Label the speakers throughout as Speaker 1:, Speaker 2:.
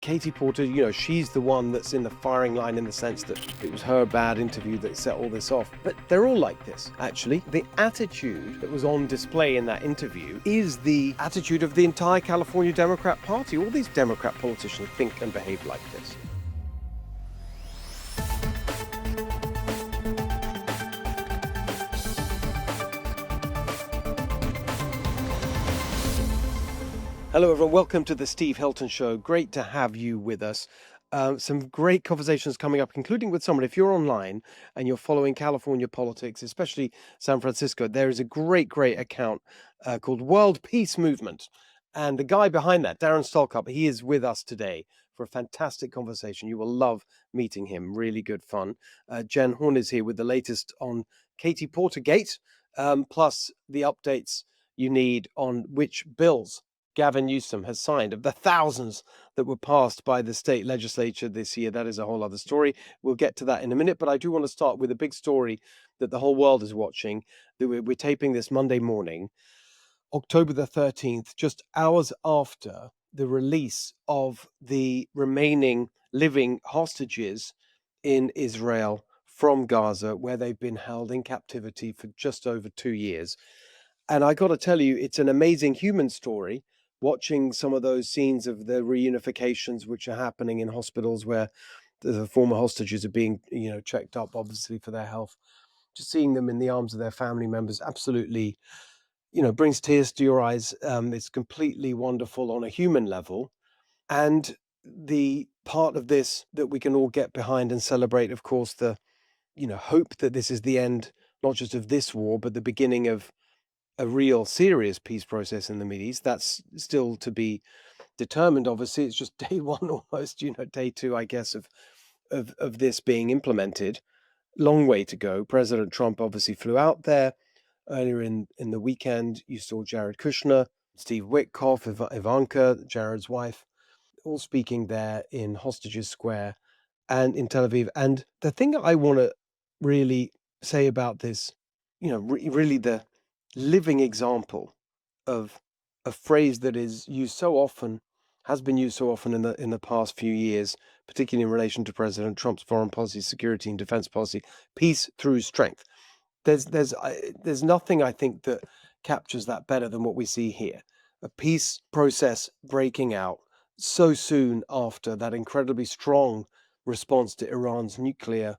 Speaker 1: Katie Porter, she's the one that's in the firing line in the sense that it was her bad interview that set all this off. But they're all like this, actually. The attitude that was on display in that interview is the attitude of the entire California Democrat Party. All these Democrat politicians think and behave like this. Hello, everyone. Welcome to the Steve Hilton Show. Great to have you with us. Some great conversations coming up, including with someone. If you're online and you're following California politics, especially San Francisco, there is a great account called World Peace Movement. And the guy behind that, Darren Stallcup, he is with us today for a fantastic conversation. You will love meeting him. Really good fun. Jenn Horn is here with the latest on Katie Porter Gate, plus the updates you need on which bills Gavin Newsom has signed. Of the thousands that were passed by the state legislature this year, that is a whole other story. We'll get to that in a minute, but I do want to start with a big story that the whole world is watching. That we're taping this Monday morning, October the 13th, just hours after the release of the remaining living hostages in Israel from Gaza, where they've been held in captivity for just over 2 years. And I got to tell you, it's an amazing human story. Watching some of those scenes of the reunifications which are happening in hospitals where the former hostages are being, checked up, obviously, for their health. Just seeing them in the arms of their family members absolutely, brings tears to your eyes. It's completely wonderful on a human level. And the part of this that we can all get behind and celebrate, of course, the, hope that this is the end, not just of this war, but the beginning of a real serious peace process in the Middle East. That's still to be determined. Obviously, it's just day one almost, day two, I guess, of this being implemented. Long way to go. President Trump obviously flew out there earlier in the weekend. You saw Jared Kushner, Steve Witkoff, Ivanka, Jared's wife, all speaking there in Hostages Square and in Tel Aviv. And the thing I want to really say about this, really the living example of a phrase that is used so often, has been used so often in the past few years, particularly in relation to President Trump's foreign policy, security, and defense policy: peace through strength. There's nothing, I think, that captures that better than what we see here. A peace process breaking out so soon after that incredibly strong response to Iran's nuclear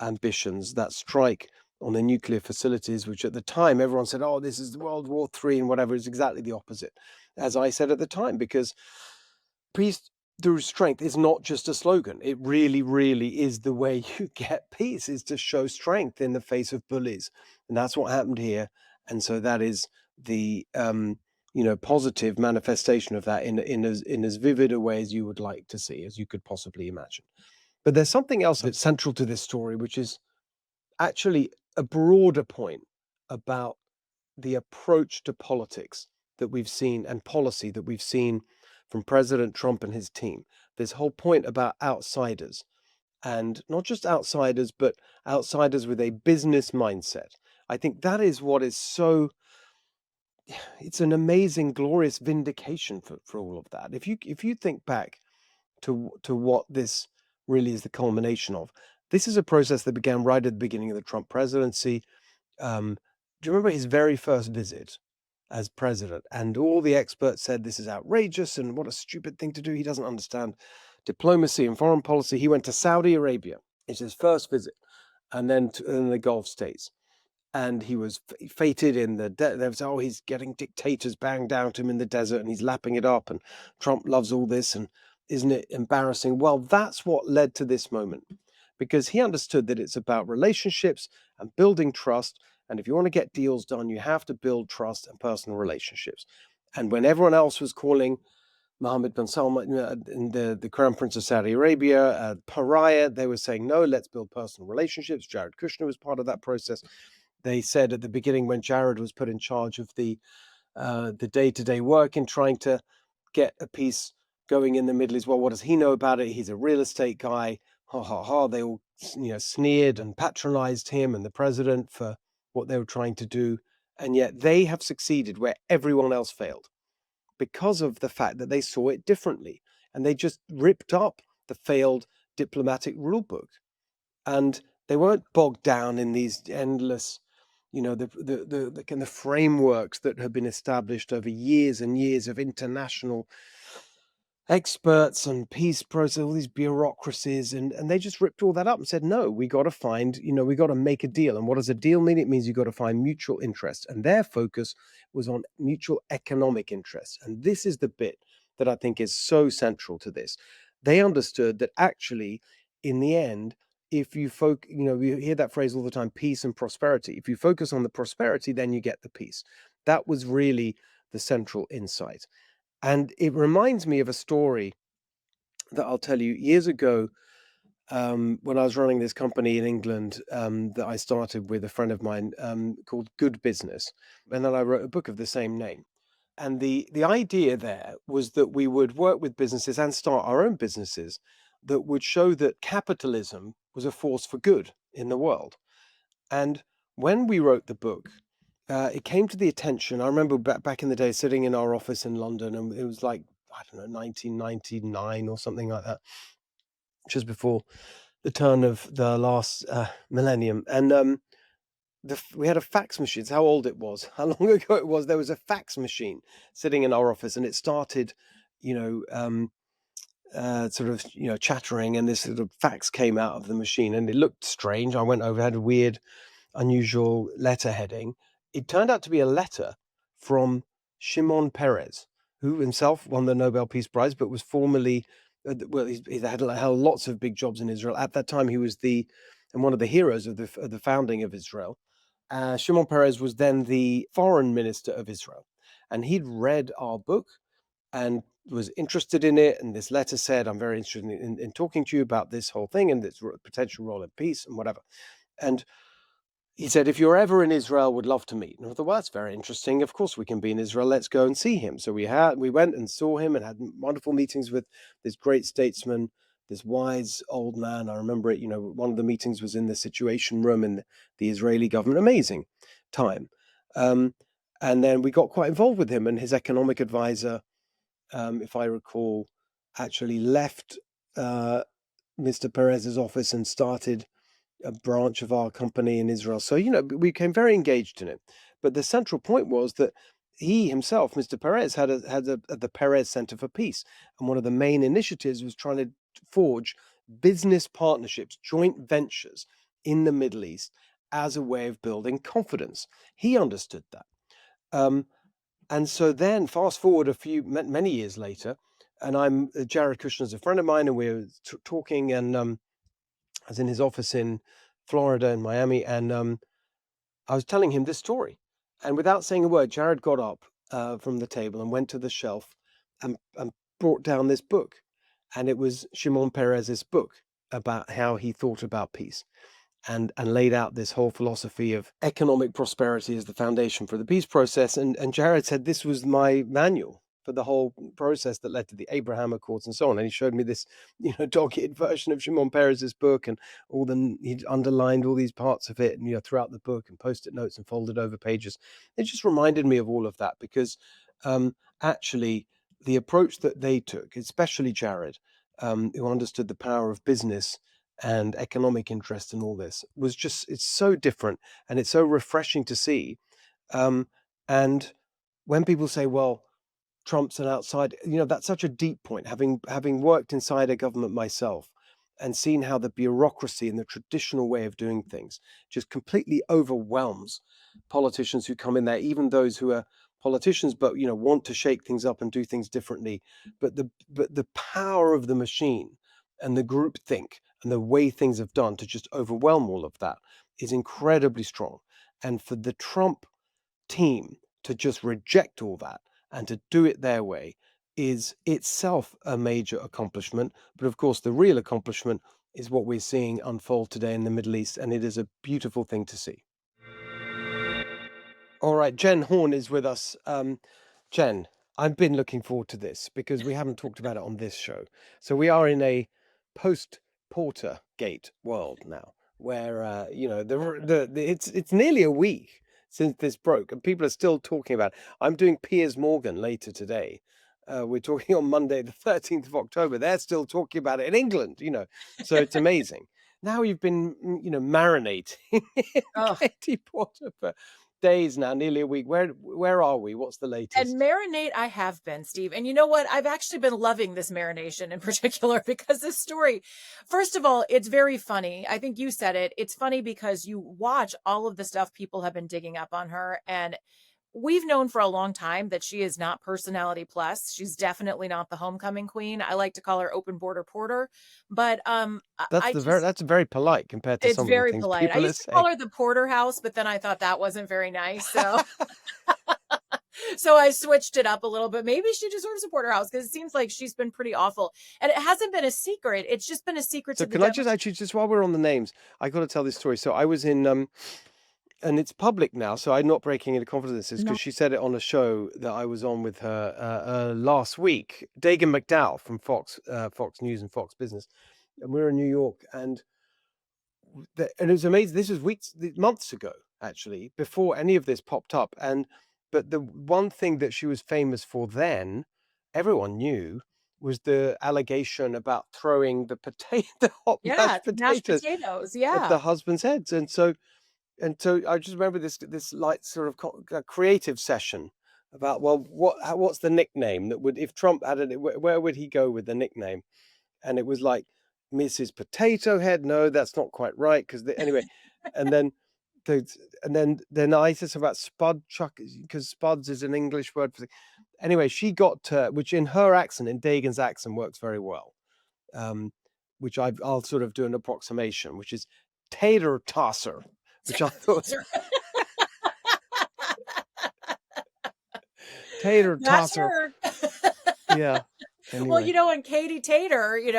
Speaker 1: ambitions, that strike on the nuclear facilities, which at the time everyone said, oh, this is World War III and whatever. Is exactly the opposite, as I said at the time, because peace through strength is not just a slogan. It really, really is the way you get peace, is to show strength in the face of bullies. And that's what happened here. And so that is the positive manifestation of that in as vivid a way as you would like to see, as you could possibly imagine. But there's something else that's central to this story, which is actually a broader point about the approach to politics that we've seen and policy that we've seen from President Trump and his team. This whole point about outsiders, and not just outsiders, but outsiders with a business mindset. I think that is what is so, it's an amazing, glorious vindication for all of that. If you think back to what this really is the culmination of, this is a process that began right at the beginning of the Trump presidency. Do you remember his very first visit as president? And all the experts said this is outrageous and what a stupid thing to do. He doesn't understand diplomacy and foreign policy. He went to Saudi Arabia. It's his first visit, and then in the Gulf states. And he was fated in the there was, oh, he's getting dictators banged down to him in the desert and he's lapping it up, and Trump loves all this, and isn't it embarrassing? Well, that's what led to this moment, because he understood that it's about relationships and building trust. And if you want to get deals done, you have to build trust and personal relationships. And when everyone else was calling Mohammed bin Salman, and the Crown Prince of Saudi Arabia, a pariah, they were saying, no, let's build personal relationships. Jared Kushner was part of that process. They said at the beginning, when Jared was put in charge of the day-to-day work in trying to get a peace going in the Middle East, well, what does he know about it? He's a real estate guy. Ha ha ha. They all sneered and patronized him and the president for what they were trying to do. And yet they have succeeded where everyone else failed, because of the fact that they saw it differently. and they just ripped up the failed diplomatic rule book. And they weren't bogged down in these endless, the kind of frameworks that have been established over years and years of international experts and peace process, all these bureaucracies, and they just ripped all that up and said, no, we got to find, we got to make a deal. And what does a deal mean? It means you got to find mutual interest. And their focus was on mutual economic interests. And this is the bit that I think is so central to this. They understood that actually, in the end, if you we hear that phrase all the time, peace and prosperity. If you focus on the prosperity, then you get the peace. That was really the central insight. And it reminds me of a story that I'll tell you. Years ago, when I was running this company in England, that I started with a friend of mine, called Good Business, and then I wrote a book of the same name. And the idea there was that we would work with businesses and start our own businesses that would show that capitalism was a force for good in the world. And when we wrote the book, it came to the attention. I remember back in the day sitting in our office in London, and it was like, I don't know, 1999 or something like that, just before the turn of the last millennium. And we had a fax machine. It's how old it was, how long ago it was. There was a fax machine sitting in our office, and it started, you know, sort of, chattering, and this sort of fax came out of the machine, and it looked strange. I went over, had a weird, unusual letter heading. It turned out to be a letter from Shimon Peres, who himself won the Nobel Peace Prize, but was formerly, he had held lots of big jobs in Israel. At that time, he was one of the heroes of the founding of Israel. Shimon Peres was then the foreign minister of Israel, and he'd read our book and was interested in it. And this letter said, I'm very interested in talking to you about this whole thing and its potential role in peace and whatever. And he said, if you're ever in Israel, would love to meet. And I thought, well, that's very interesting. Of course we can be in Israel. Let's go and see him. So we went and saw him and had wonderful meetings with this great statesman, this wise old man. I remember it, one of the meetings was in the Situation Room in the Israeli government. Amazing time. And then we got quite involved with him, and his economic advisor, if I recall, actually left Mr. Perez's office and started a branch of our company in Israel. So, we became very engaged in it. But the central point was that he himself, Mr. Perez, had the Perez Center for Peace. And one of the main initiatives was trying to forge business partnerships, joint ventures in the Middle East as a way of building confidence. He understood that. And so then fast forward many years later, and Jared Kushner's a friend of mine, and we were talking, and I was in his office in Florida and Miami, and I was telling him this story. And without saying a word, Jared got up from the table and went to the shelf and brought down this book. And it was Shimon Peres's book about how he thought about peace, and laid out this whole philosophy of economic prosperity as the foundation for the peace process. And Jared said, this was my manual for the whole process that led to the Abraham Accords and so on. And he showed me this, dog-eared version of Shimon Peres's book, and he'd underlined all these parts of it, and, throughout the book, and post-it notes and folded over pages. It just reminded me of all of that, because actually the approach that they took, especially Jared, who understood the power of business and economic interest in all this, it's so different, and it's so refreshing to see. And when people say, well, Trump's an outside, that's such a deep point. Having worked inside a government myself and seen how the bureaucracy and the traditional way of doing things just completely overwhelms politicians who come in there, even those who are politicians, but want to shake things up and do things differently. But the power of the machine and the groupthink and the way things have done to just overwhelm all of that is incredibly strong. And for the Trump team to just reject all that and to do it their way is itself a major accomplishment. But of course, the real accomplishment is what we're seeing unfold today in the Middle East, and it is a beautiful thing to see. All right, Jenn Horn is with us. Jenn, I've been looking forward to this because we haven't talked about it on this show. So we are in a post-Porter Gate world now, where it's nearly a week since this broke, and people are still talking about it. I'm doing Piers Morgan later today, We're talking on Monday, the 13th of October. They're still talking about it in England. So it's amazing. Now you've been, marinating in
Speaker 2: Oh,
Speaker 1: Katie Porter for days now, nearly a week. Where are we? What's the
Speaker 2: and
Speaker 1: latest?
Speaker 2: marinate I have been, Steve. And you know what? I've actually been loving this marination in particular because this story, first of all, it's very funny. I think you said it. It's funny because you watch all of the stuff people have been digging up on her. And we've known for a long time that she is not personality plus. She's definitely not the homecoming queen. I like to call her open border porter. But I just,
Speaker 1: That's very polite compared to
Speaker 2: it's
Speaker 1: some of the
Speaker 2: very
Speaker 1: things
Speaker 2: polite. I
Speaker 1: people are
Speaker 2: used to call
Speaker 1: saying.
Speaker 2: her the porterhouse, but then I thought that wasn't very nice. So I switched it up a little bit. Maybe she deserves a porterhouse because it seems like she's been pretty awful. And it hasn't been a secret. It's just been a secret
Speaker 1: So
Speaker 2: to the
Speaker 1: can I just
Speaker 2: Democrats.
Speaker 1: actually, just while we're on the names, I got to tell this story. So I was in and it's public now, so I'm not breaking into confidences
Speaker 2: No.
Speaker 1: because she said it on a show that I was on with her last week. Dagan McDowell from Fox News and Fox Business, and we were in New York, and it was amazing. This was months ago, actually, before any of this popped up. But the one thing that she was famous for then, everyone knew, was the allegation about throwing the hot
Speaker 2: Yeah,
Speaker 1: mashed
Speaker 2: mashed
Speaker 1: potatoes
Speaker 2: potatoes.
Speaker 1: at the
Speaker 2: Yeah.
Speaker 1: husband's heads, and so I just remember this light sort of creative session about, well, what's the nickname that would, if Trump had it, where would he go with the nickname? And it was like Mrs. Potato Head. No, that's not quite right anyway, and then the and then I said something about Spud Chuck because Spuds is an English word for anyway. She got which in her accent, in Dagan's accent, works very well. Um, which I'll sort of do an approximation, which is tater tosser, which I thought tater
Speaker 2: That's
Speaker 1: tosser.
Speaker 2: her.
Speaker 1: Yeah.
Speaker 2: Well,
Speaker 1: Anyway,
Speaker 2: and Katie Tater, you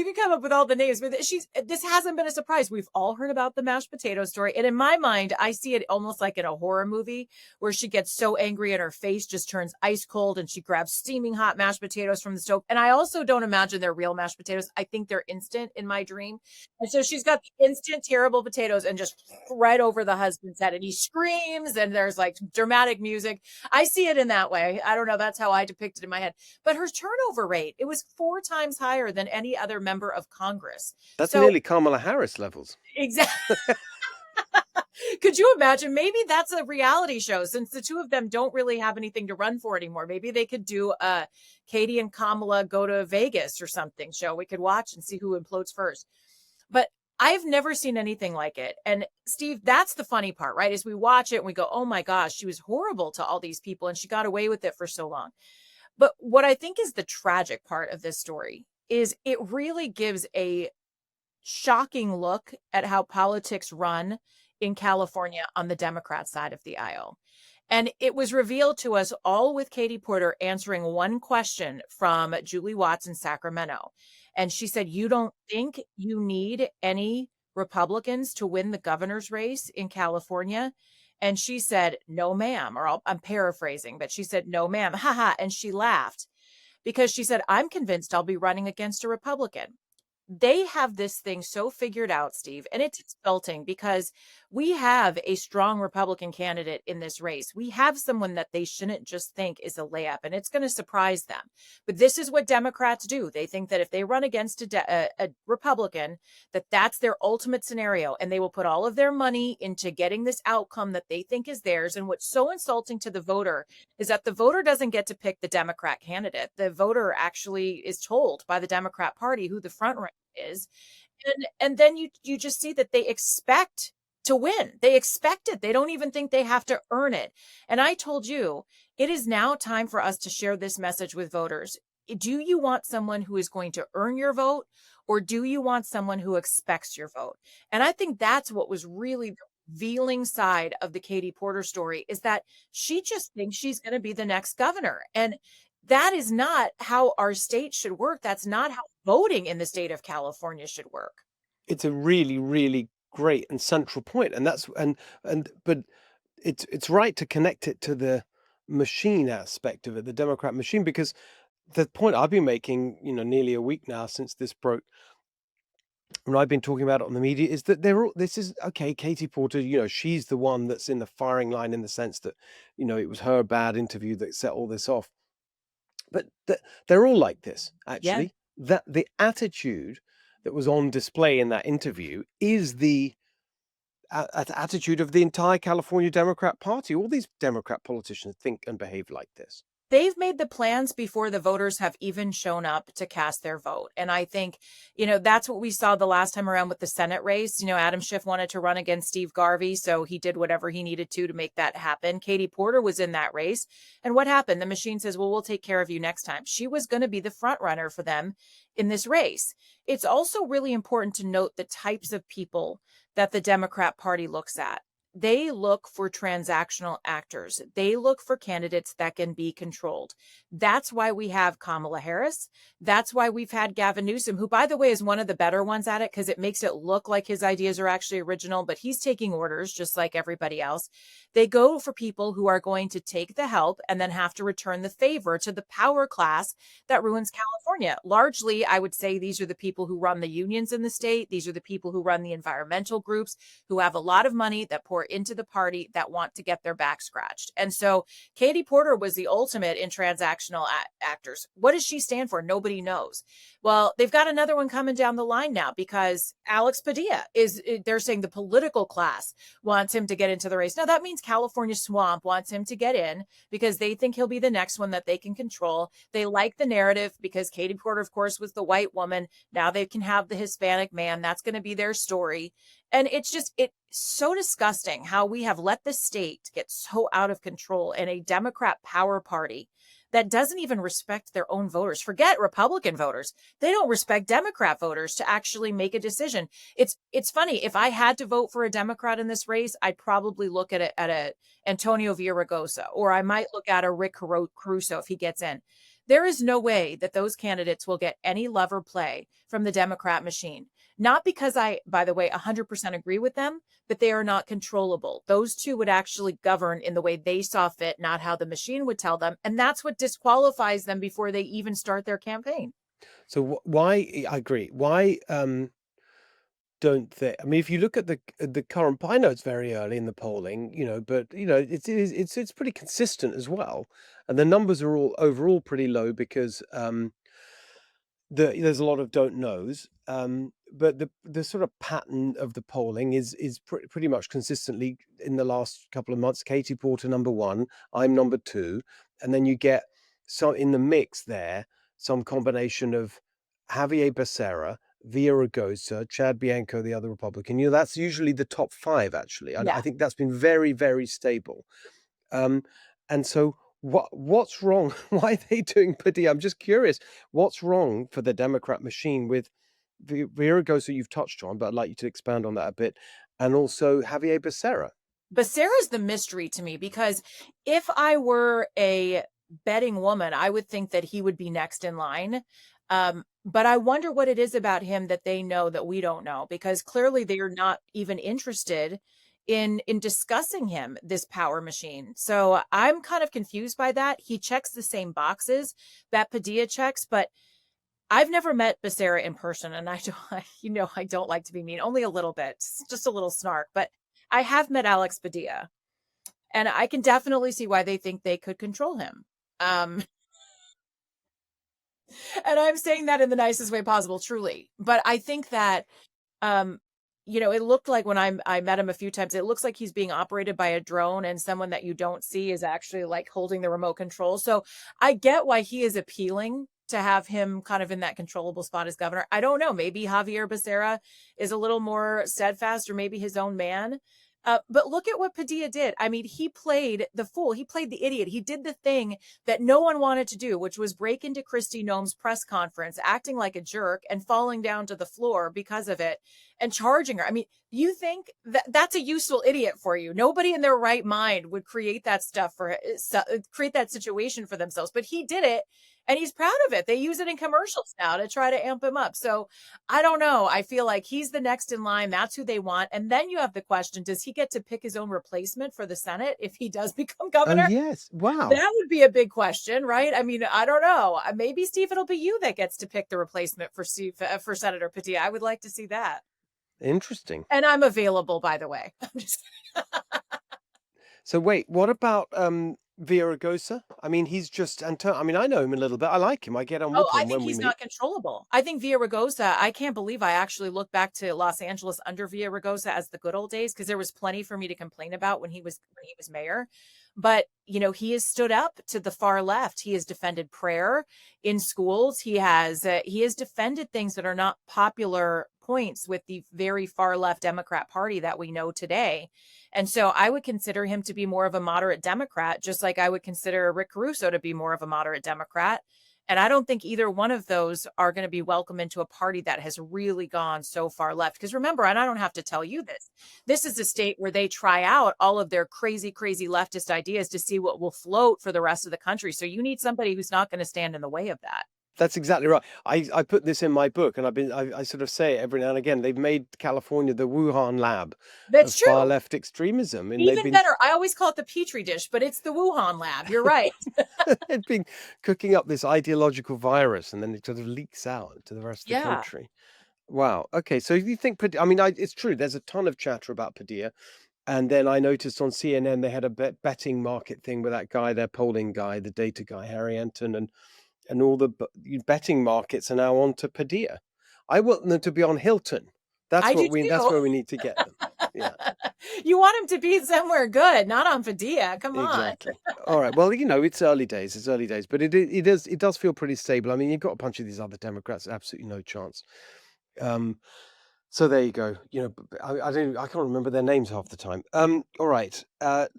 Speaker 2: can come up with all the names, but this hasn't been a surprise. We've all heard about the mashed potato story. And in my mind, I see it almost like in a horror movie where she gets so angry and her face just turns ice cold and she grabs steaming hot mashed potatoes from the stove. And I also don't imagine they're real mashed potatoes. I think they're instant in my dream. And so she's got the instant terrible potatoes and just right over the husband's head. And he screams and there's like dramatic music. I see it in that way. I don't know. That's how I depict it in my head. But her turnover rate, it was 4 times higher than any other member of Congress.
Speaker 1: that's
Speaker 2: So
Speaker 1: nearly Kamala Harris levels.
Speaker 2: exactly. Could you imagine? Maybe that's a reality show since the two of them don't really have anything to run for anymore. Maybe they could do a Katie and Kamala go to Vegas or something show we could watch and see who implodes first. But I've never seen anything like it. And Steve, that's the funny part, right? Is we watch it and we go, oh my gosh, she was horrible to all these people and she got away with it for so long. But what I think is the tragic part of this story is it really gives a shocking look at how politics run in California on the Democrat side of the aisle. And it was revealed to us all with Katie Porter answering one question from Julie Watts in Sacramento. And she said, you don't think you need any Republicans to win the governor's race in California? And she said, no, ma'am. Or I'm paraphrasing, but she said, no, ma'am. Haha. And she laughed because she said, I'm convinced I'll be running against a Republican. They have this thing so figured out, Steve, and it's insulting because we have a strong Republican candidate in this race. We have someone that they shouldn't just think is a layup, and it's going to surprise them. But this is what Democrats do. They think that if they run against a Republican, that's their ultimate scenario, and they will put all of their money into getting this outcome that they think is theirs. And what's so insulting to the voter is that the voter doesn't get to pick the Democrat candidate. The voter actually is told by the Democrat Party who the front runner is. And then you just see that they expect to win. They expect it. They don't even think they have to earn it. And I told you, it is now time for us to share this message with voters. Do you want someone who is going to earn your vote, or do you want someone who expects your vote? And I think that's what was really the revealing side of the Katie Porter story, is that she just thinks she's going to be the next governor. And that is not how our state should work. That's not how voting in the state of California should work.
Speaker 1: It's a really, really great and central point, and that's and but it's right to connect it to the machine aspect of it, the Democrat machine, because the point I've been making, nearly a week now since this broke, when I've been talking about it on the media, is that they're all, this is okay. Katie Porter, she's the one that's in the firing line in the sense that, it was her bad interview that set all this off. But they're all like this,
Speaker 2: Yeah.
Speaker 1: actually. That the attitude that was on display in that interview is the attitude of the entire California Democrat Party. All these Democrat politicians think and behave like this.
Speaker 2: They've made the plans before the voters have even shown up to cast their vote. And I think, that's what we saw the last time around with the Senate race. Adam Schiff wanted to run against Steve Garvey, so he did whatever he needed to make that happen. Katie Porter was in that race. And what happened? The machine says, well, we'll take care of you next time. She was going to be the front runner for them in this race. It's also really important to note the types of people that the Democrat Party looks at. They look for transactional actors. They look for candidates that can be controlled. That's why we have Kamala Harris. That's why we've had Gavin Newsom, who, by the way, is one of the better ones at it because it makes it look like his ideas are actually original, but he's taking orders just like everybody else. They go for people who are going to take the help and then have to return the favor to the power class that ruins California. Largely, I would say these are the people who run the unions in the state. These are the people who run the environmental groups, who have a lot of money that pour into the party, that want to get their back scratched. And so Katie Porter was the ultimate in transactional actors. What does she stand for? Nobody knows. Well, they've got another one coming down the line now because Alex Padilla they're saying the political class wants him to get into the race. Now that means California Swamp wants him to get in because they think he'll be the next one that they can control. They like the narrative because Katie Porter, of course, was the white woman. Now they can have the Hispanic man. That's going to be their story. And it's so disgusting how we have let the state get so out of control in a Democrat power party that doesn't even respect their own voters. Forget Republican voters. They don't respect Democrat voters to actually make a decision. It's funny. If I had to vote for a Democrat in this race, I'd probably look at a Antonio Villaraigosa, or I might look at a Rick Caruso if he gets in. There is no way that those candidates will get any love or play from the Democrat machine. Not because I, by the way, 100% agree with them, but they are not controllable. Those two would actually govern in the way they saw fit, not how the machine would tell them. And that's what disqualifies them before they even start their campaign.
Speaker 1: So why, I agree, why don't they? I mean, if you look at the current, I know it's very early in the polling, but it's pretty consistent as well, and the numbers are all overall pretty low because there's a lot of don't knows, but the sort of pattern of the polling is pretty much consistently in the last couple of months. Katie Porter number one, I'm number two, and then you get some in the mix there, some combination of Javier Becerra, Villaraigosa, Chad Bianco, the other Republican. That's usually the top five. Actually, I
Speaker 2: Yeah.
Speaker 1: think that's been very, very stable. Um, and so what's wrong? Why are they doing Padilla? I'm just curious. What's wrong for the Democrat machine with Villaraigosa you've touched on, but I'd like you to expand on that a bit, and also Javier Becerra.
Speaker 2: Becerra's the mystery to me because if I were a betting woman, I would think that he would be next in line. But I wonder what it is about him that they know that we don't know, because clearly they are not even interested in discussing him, this power machine. So I'm kind of confused by that. He checks the same boxes that Padilla checks, but I've never met Becerra in person, and I don't, I don't like to be mean, only a little bit, just a little snark, but I have met Alex Padilla, and I can definitely see why they think they could control him. Um, and I'm saying that in the nicest way possible, truly. But I think that, um, it looked like when I met him a few times, it looks like he's being operated by a drone, and someone that you don't see is actually like holding the remote control. So I get why he is appealing to have him kind of in that controllable spot as governor. I don't know. Maybe Javier Becerra is a little more steadfast, or maybe his own man. But look at what Padilla did. I mean, he played the fool. He played the idiot. He did the thing that no one wanted to do, which was break into Kristi Noem's press conference, acting like a jerk and falling down to the floor because of it. and charging her. I mean, you think that that's a useful idiot for you? Nobody in their right mind would create that stuff create that situation for themselves, but he did it. And he's proud of it. They use it in commercials now to try to amp him up. So I don't know. I feel like he's the next in line. That's who they want. And then you have the question, does he get to pick his own replacement for the Senate if he does become
Speaker 1: Oh,
Speaker 2: governor?
Speaker 1: yes. Wow.
Speaker 2: That would be a big question, right? I mean, I don't know. Maybe, Steve, it'll be you that gets to pick the replacement for Senator Padilla. I would like to see that.
Speaker 1: Interesting.
Speaker 2: And I'm available, by the way. I'm just
Speaker 1: So wait, what about Villaraigosa? I mean, he's just I mean, I know him a little bit. I like him. I get on
Speaker 2: Oh,
Speaker 1: with
Speaker 2: I
Speaker 1: him
Speaker 2: think
Speaker 1: when we
Speaker 2: he's
Speaker 1: meet.
Speaker 2: not controllable. I think Villaraigosa, I can't believe I actually look back to Los Angeles under Villaraigosa as the good old days, because there was plenty for me to complain about when he was mayor. But, he has stood up to the far left. He has defended prayer in schools. He has defended things that are not popular points with the very far left Democrat Party that we know today. And so I would consider him to be more of a moderate Democrat, just like I would consider Rick Caruso to be more of a moderate Democrat. And I don't think either one of those are going to be welcome into a party that has really gone so far left. Because remember, and I don't have to tell you this is a state where they try out all of their crazy, crazy leftist ideas to see what will float for the rest of the country. So you need somebody who's not going to stand in the way of that.
Speaker 1: That's exactly right. I put this in my book, and I sort of say it every now and again. They've made California the Wuhan lab of
Speaker 2: That's
Speaker 1: far
Speaker 2: true.
Speaker 1: left extremism, and they've
Speaker 2: Even
Speaker 1: been
Speaker 2: better. I always call it the Petri dish, but it's the Wuhan lab. You're right.
Speaker 1: they've been cooking up this ideological virus, and then it sort of leaks out to the rest of the
Speaker 2: Yeah.
Speaker 1: country. Wow. Okay. So if you think, I mean, it's true. There's a ton of chatter about Padilla. And then I noticed on CNN they had a betting market thing with that guy, their polling guy, the data guy, Harry Anton, and all the betting markets are now on to Padilla. I want them to be on Hilton.
Speaker 2: I do
Speaker 1: That's
Speaker 2: too.
Speaker 1: where we need to get them. Yeah,
Speaker 2: You want him to be somewhere good, not on Padilla. Come on.
Speaker 1: exactly. All right. Well, it's early days. It's early days, but it does feel pretty stable. I mean, you've got a bunch of these other Democrats, absolutely no chance. Um, So there you go. I can't remember their names half the time. All right.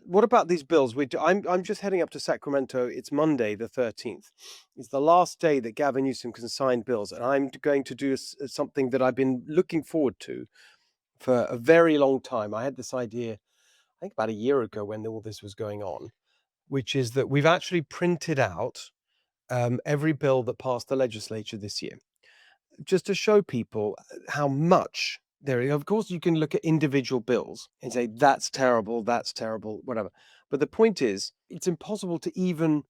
Speaker 1: What about these bills? I'm just heading up to Sacramento. It's Monday, the 13th. It's the last day that Gavin Newsom can sign bills, and I'm going to do something that I've been looking forward to for a very long time. I had this idea, I think, about a year ago when all this was going on, which is that we've actually printed out every bill that passed the legislature this year, just to show people how much there is. Of course, you can look at individual bills and say, that's terrible, whatever. But the point is, it's impossible to even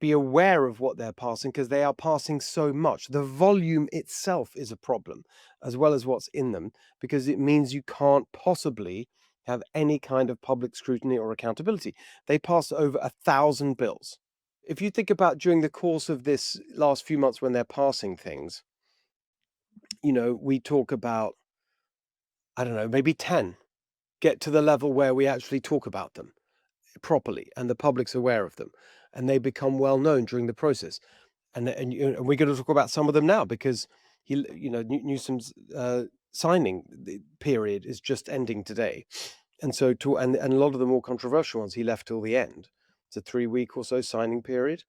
Speaker 1: be aware of what they're passing because they are passing so much. The volume itself is a problem, as well as what's in them, because it means you can't possibly have any kind of public scrutiny or accountability. They passed over 1,000 bills. If you think about during the course of this last few months when they're passing things, we talk about, I don't know, maybe 10 get to the level where we actually talk about them properly and the public's aware of them and they become well known during the process. And we're going to talk about some of them now because Newsom's signing period is just ending today. And so and a lot of the more controversial ones he left till the end. It's a 3-week or so signing period.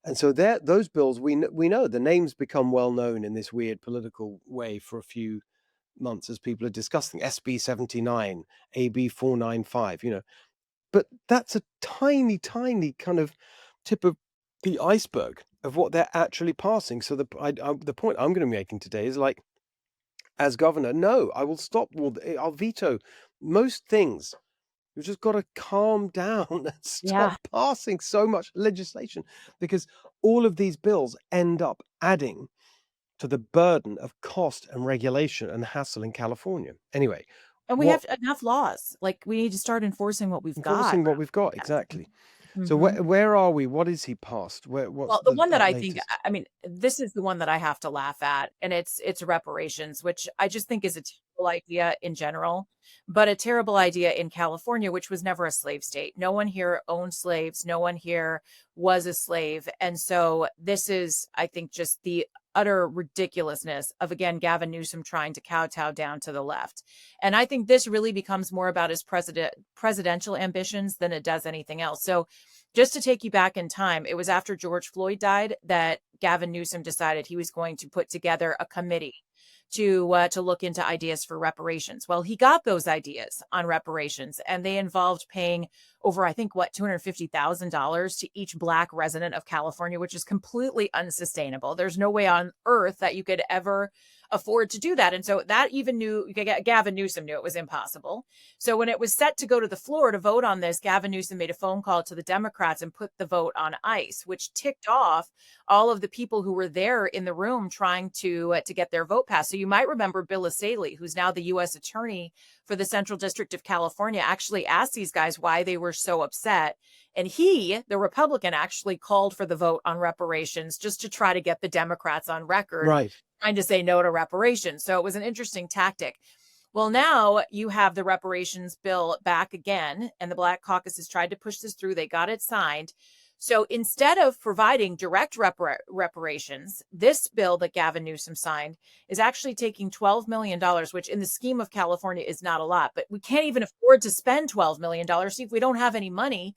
Speaker 1: And so those bills, we know the names become well known in this weird political way for a few months as people are discussing SB 79, AB 495, but that's a tiny, tiny kind of tip of the iceberg of what they're actually passing. So the point I'm going to be making today is like, as governor, no, I will stop. I'll veto most things. You've just got to calm down and stop
Speaker 2: Yeah.
Speaker 1: passing so much legislation because all of these bills end up adding to the burden of cost and regulation and hassle in California. Anyway,
Speaker 2: And we
Speaker 1: what
Speaker 2: have enough laws. Like, we need to start enforcing what we've got.
Speaker 1: enforcing what we've got exactly. So
Speaker 2: Mhm.
Speaker 1: where are we? What is he passed? What's
Speaker 2: Well, the one that I think,
Speaker 1: latest?
Speaker 2: I mean, this is the one that I have to laugh at, and it's reparations, which I just think is a terrible idea in general, but a terrible idea in California, which was never a slave state. No one here owned slaves. No one here was a slave. And so this is, I think, just the utter ridiculousness of, again, Gavin Newsom trying to kowtow down to the left. And I think this really becomes more about his presidential ambitions than it does anything else. So just to take you back in time, it was after George Floyd died that Gavin Newsom decided he was going to put together a committee to look into ideas for reparations. Well, he got those ideas on reparations, and they involved paying over, I think, what, $250,000 to each Black resident of California, which is completely unsustainable. There's no way on earth that you could ever afford to do that. And so that even Gavin Newsom knew it was impossible. So when it was set to go to the floor to vote on this, Gavin Newsom made a phone call to the Democrats and put the vote on ice, which ticked off all of the people who were there in the room trying to get their vote passed. So you might remember Bill Asaley, who's now the U.S. Attorney for the Central District of California, actually asked these guys why they were so upset. And he, the Republican, actually called for the vote on reparations just to try to get the Democrats on record
Speaker 1: Right.
Speaker 2: trying to say no to reparations. So it was an interesting tactic. Well, now you have the reparations bill back again, and the Black Caucus has tried to push this through. They got it signed. So instead of providing direct reparations, this bill that Gavin Newsom signed is actually taking $12 million, which in the scheme of California is not a lot, but we can't even afford to spend $12 million if we don't have any money.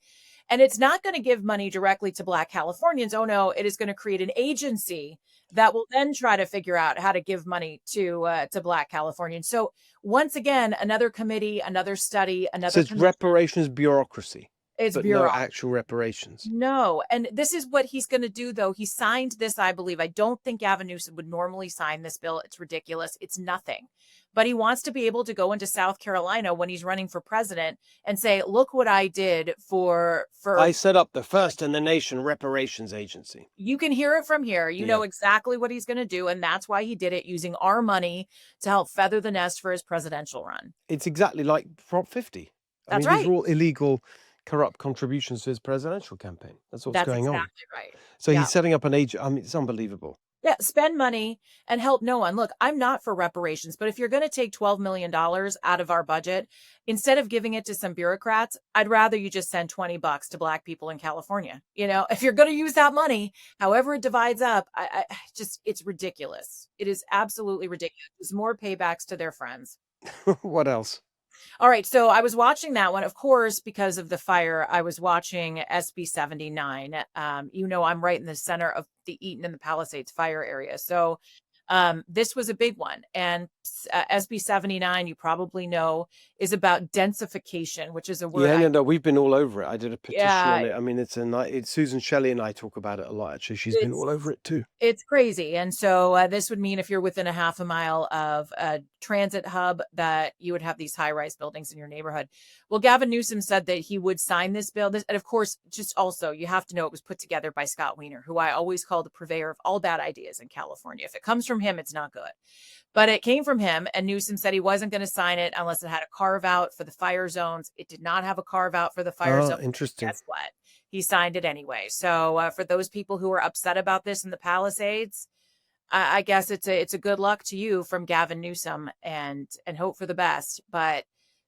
Speaker 2: And it's not going to give money directly to Black Californians. Oh, no, it is going to create an agency that will then try to figure out how to give money to Black Californians. So once again, another committee, another study,
Speaker 1: So
Speaker 2: another
Speaker 1: it's
Speaker 2: commission.
Speaker 1: reparations bureaucracy,
Speaker 2: It's
Speaker 1: but no
Speaker 2: bureaucracy.
Speaker 1: actual reparations.
Speaker 2: No. And this is what he's going to do, though. He signed this, I believe. I don't think Gavin Newsom would normally sign this bill. It's ridiculous. It's nothing. But he wants to be able to go into South Carolina when he's running for president and say, look what I did for
Speaker 1: I set up the first in the nation reparations agency.
Speaker 2: you can hear it from here. You know exactly what he's going to do. And that's why he did it using our money to help feather the nest for his presidential run.
Speaker 1: It's exactly like Prop 50.
Speaker 2: That's
Speaker 1: These
Speaker 2: right.
Speaker 1: are all illegal, corrupt contributions to his presidential campaign. That's what's
Speaker 2: That's
Speaker 1: going on.
Speaker 2: exactly right.
Speaker 1: So
Speaker 2: Yeah.
Speaker 1: he's setting up an agent. I mean, it's unbelievable.
Speaker 2: Yeah, spend money and help no one. Look, I'm not for reparations, but if you're going to take $12 million out of our budget, instead of giving it to some bureaucrats, I'd rather you just send $20 to Black people in California. You know, if you're going to use that money, however it divides up, it's ridiculous. It is absolutely ridiculous. There's more paybacks to their friends.
Speaker 1: What else?
Speaker 2: All right. So I was watching that one, of course, because of the fire. I was watching SB 79. I'm right in the center of the Eaton and the Palisades fire area. So this was a big one. And SB 79, you probably know, is about densification, which is a word.
Speaker 1: No, we've been all over it. I did a petition on
Speaker 2: Yeah,
Speaker 1: it. I mean, it's Susan Shelley and I talk about it a lot. Actually, she's been all over it too.
Speaker 2: It's crazy. And so this would mean if you're within a half a mile of a transit hub that you would have these high-rise buildings in your neighborhood. Well, Gavin Newsom said that he would sign this bill. And of course, just also, you have to know it was put together by Scott Wiener, who I always call the purveyor of all bad ideas in California. If it comes from him, it's not good. But it came from him, and Newsom said he wasn't going to sign it unless it had a carve out for the fire zones. It did not have a carve out for the fire zone.
Speaker 1: Interesting.
Speaker 2: Guess what? He signed it anyway. So for those people who are upset about this in the Palisades, I guess it's a good luck to you from Gavin Newsom, and hope for the best. But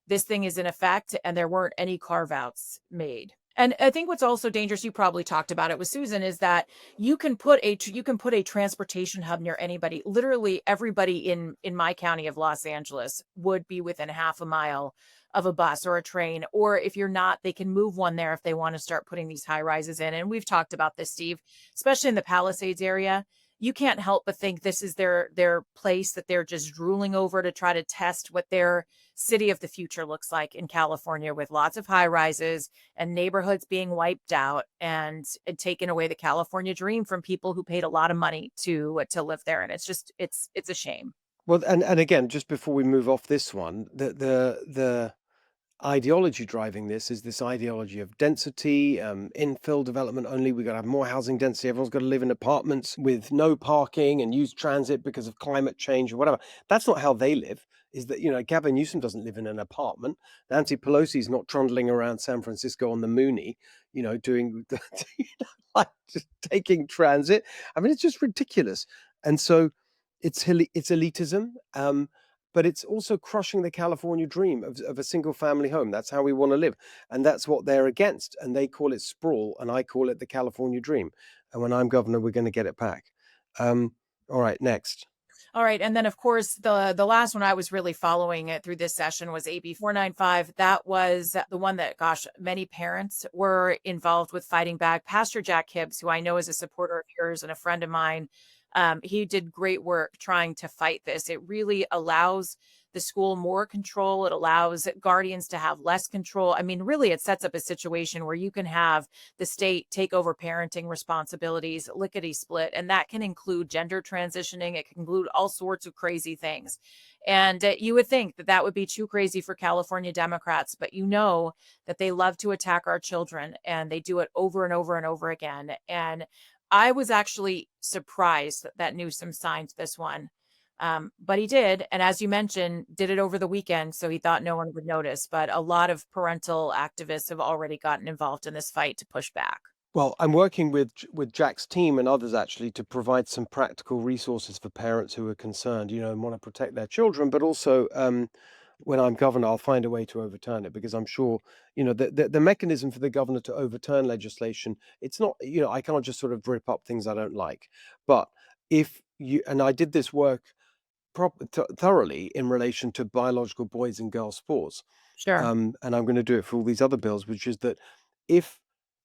Speaker 2: this thing is in effect, and there weren't any carve outs made. And I think what's also dangerous, you probably talked about it with Susan, is that you can put a transportation hub near anybody. Literally everybody in my county of Los Angeles would be within half a mile of a bus or a train, or if you're not, they can move one there if they want to start putting these high rises in. And we've talked about this, Steve, especially in the Palisades area. You can't help but think this is their place that they're just drooling over to try to test what their city of the future looks like in California, with lots of high rises and neighborhoods being wiped out and taking away the California dream from people who paid a lot of money to live there. And it's a shame.
Speaker 1: Well, and again, just before we move off this one, the ideology driving this is this ideology of density, infill development only. We've got to have more housing density. Everyone's got to live in apartments with no parking and use transit because of climate change or whatever. That's not how they live. Is that, Gavin Newsom doesn't live in an apartment. Nancy Pelosi's not trundling around San Francisco on the Mooney, doing like just taking transit. I mean, it's just ridiculous. And so it's elitism. But it's also crushing the California dream of a single family home. That's how we want to live. And that's what they're against. And they call it sprawl, and I call it the California dream. And when I'm governor, we're going to get it back. All right, next.
Speaker 2: All right. And then, of course, the last one I was really following it through this session was AB 495. That was the one that, gosh, many parents were involved with fighting back. Pastor Jack Hibbs, who I know is a supporter of yours and a friend of mine, He did great work trying to fight this. It really allows the school more control. It allows guardians to have less control. I mean, really, it sets up a situation where you can have the state take over parenting responsibilities, lickety split, and that can include gender transitioning. It can include all sorts of crazy things. And you would think that that would be too crazy for California Democrats, but you know that they love to attack our children and they do it over and over and over again. And I was actually surprised that Newsom signed this one. But he did. And as you mentioned, did it over the weekend. So he thought no one would notice. But a lot of parental activists have already gotten involved in this fight to push back.
Speaker 1: Well, I'm working with Jack's team and others actually to provide some practical resources for parents who are concerned, and want to protect their children. But also, when I'm governor, I'll find a way to overturn it because I'm sure, the mechanism for the governor to overturn legislation. It's not, I can't just sort of rip up things I don't like. But if you and I did this work thoroughly in relation to biological boys and girls sports.
Speaker 2: Sure.
Speaker 1: And I'm going to do it for all these other bills, which is that if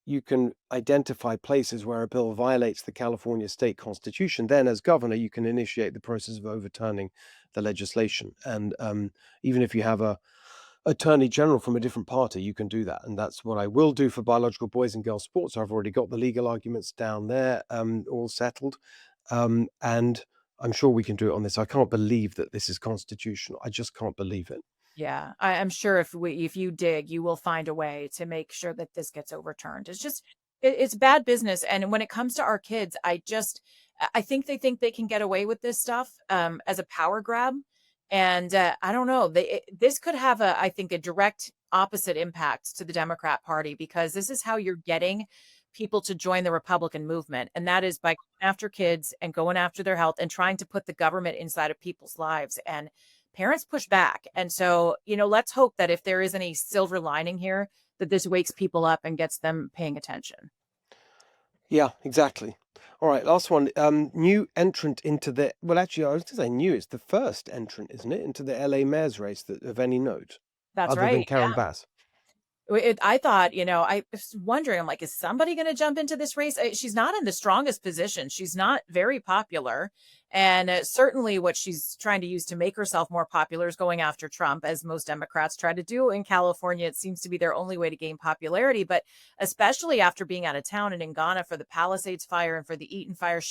Speaker 1: you can identify places where a bill violates the California state constitution, then as governor, you can initiate the process of overturning the legislation. And even if you have a attorney general from a different party, you can do that. And that's what I will do for biological boys and girls sports. I've already got the legal arguments down there, all settled. And I'm sure we can do it on this. I can't believe that this is constitutional. I just can't believe it.
Speaker 2: Yeah, I'm sure if you dig, you will find a way to make sure that this gets overturned. It's just it's bad business. And when it comes to our kids, I think they can get away with this stuff as a power grab. And I don't know. This could have I think, a direct opposite impact to the Democrat Party because this is how you're getting people to join the Republican movement, and that is by going after kids and going after their health and trying to put the government inside of people's lives. And parents push back. And so, let's hope that if there is any silver lining here, that this wakes people up and gets them paying attention.
Speaker 1: Yeah, exactly. All right, last one. New entrant into well, actually, I was to say new. It's the first entrant, isn't it, into the LA mayor's race of any note,
Speaker 2: That's
Speaker 1: other than
Speaker 2: right.
Speaker 1: Karen Bass.
Speaker 2: I thought, I was wondering, I'm like, is somebody going to jump into this race? She's not in the strongest position. She's not very popular. And certainly what she's trying to use to make herself more popular is going after Trump, as most Democrats try to do in California. It seems to be their only way to gain popularity. But especially after being out of town and in Ghana for the Palisades fire and for the Eaton fire,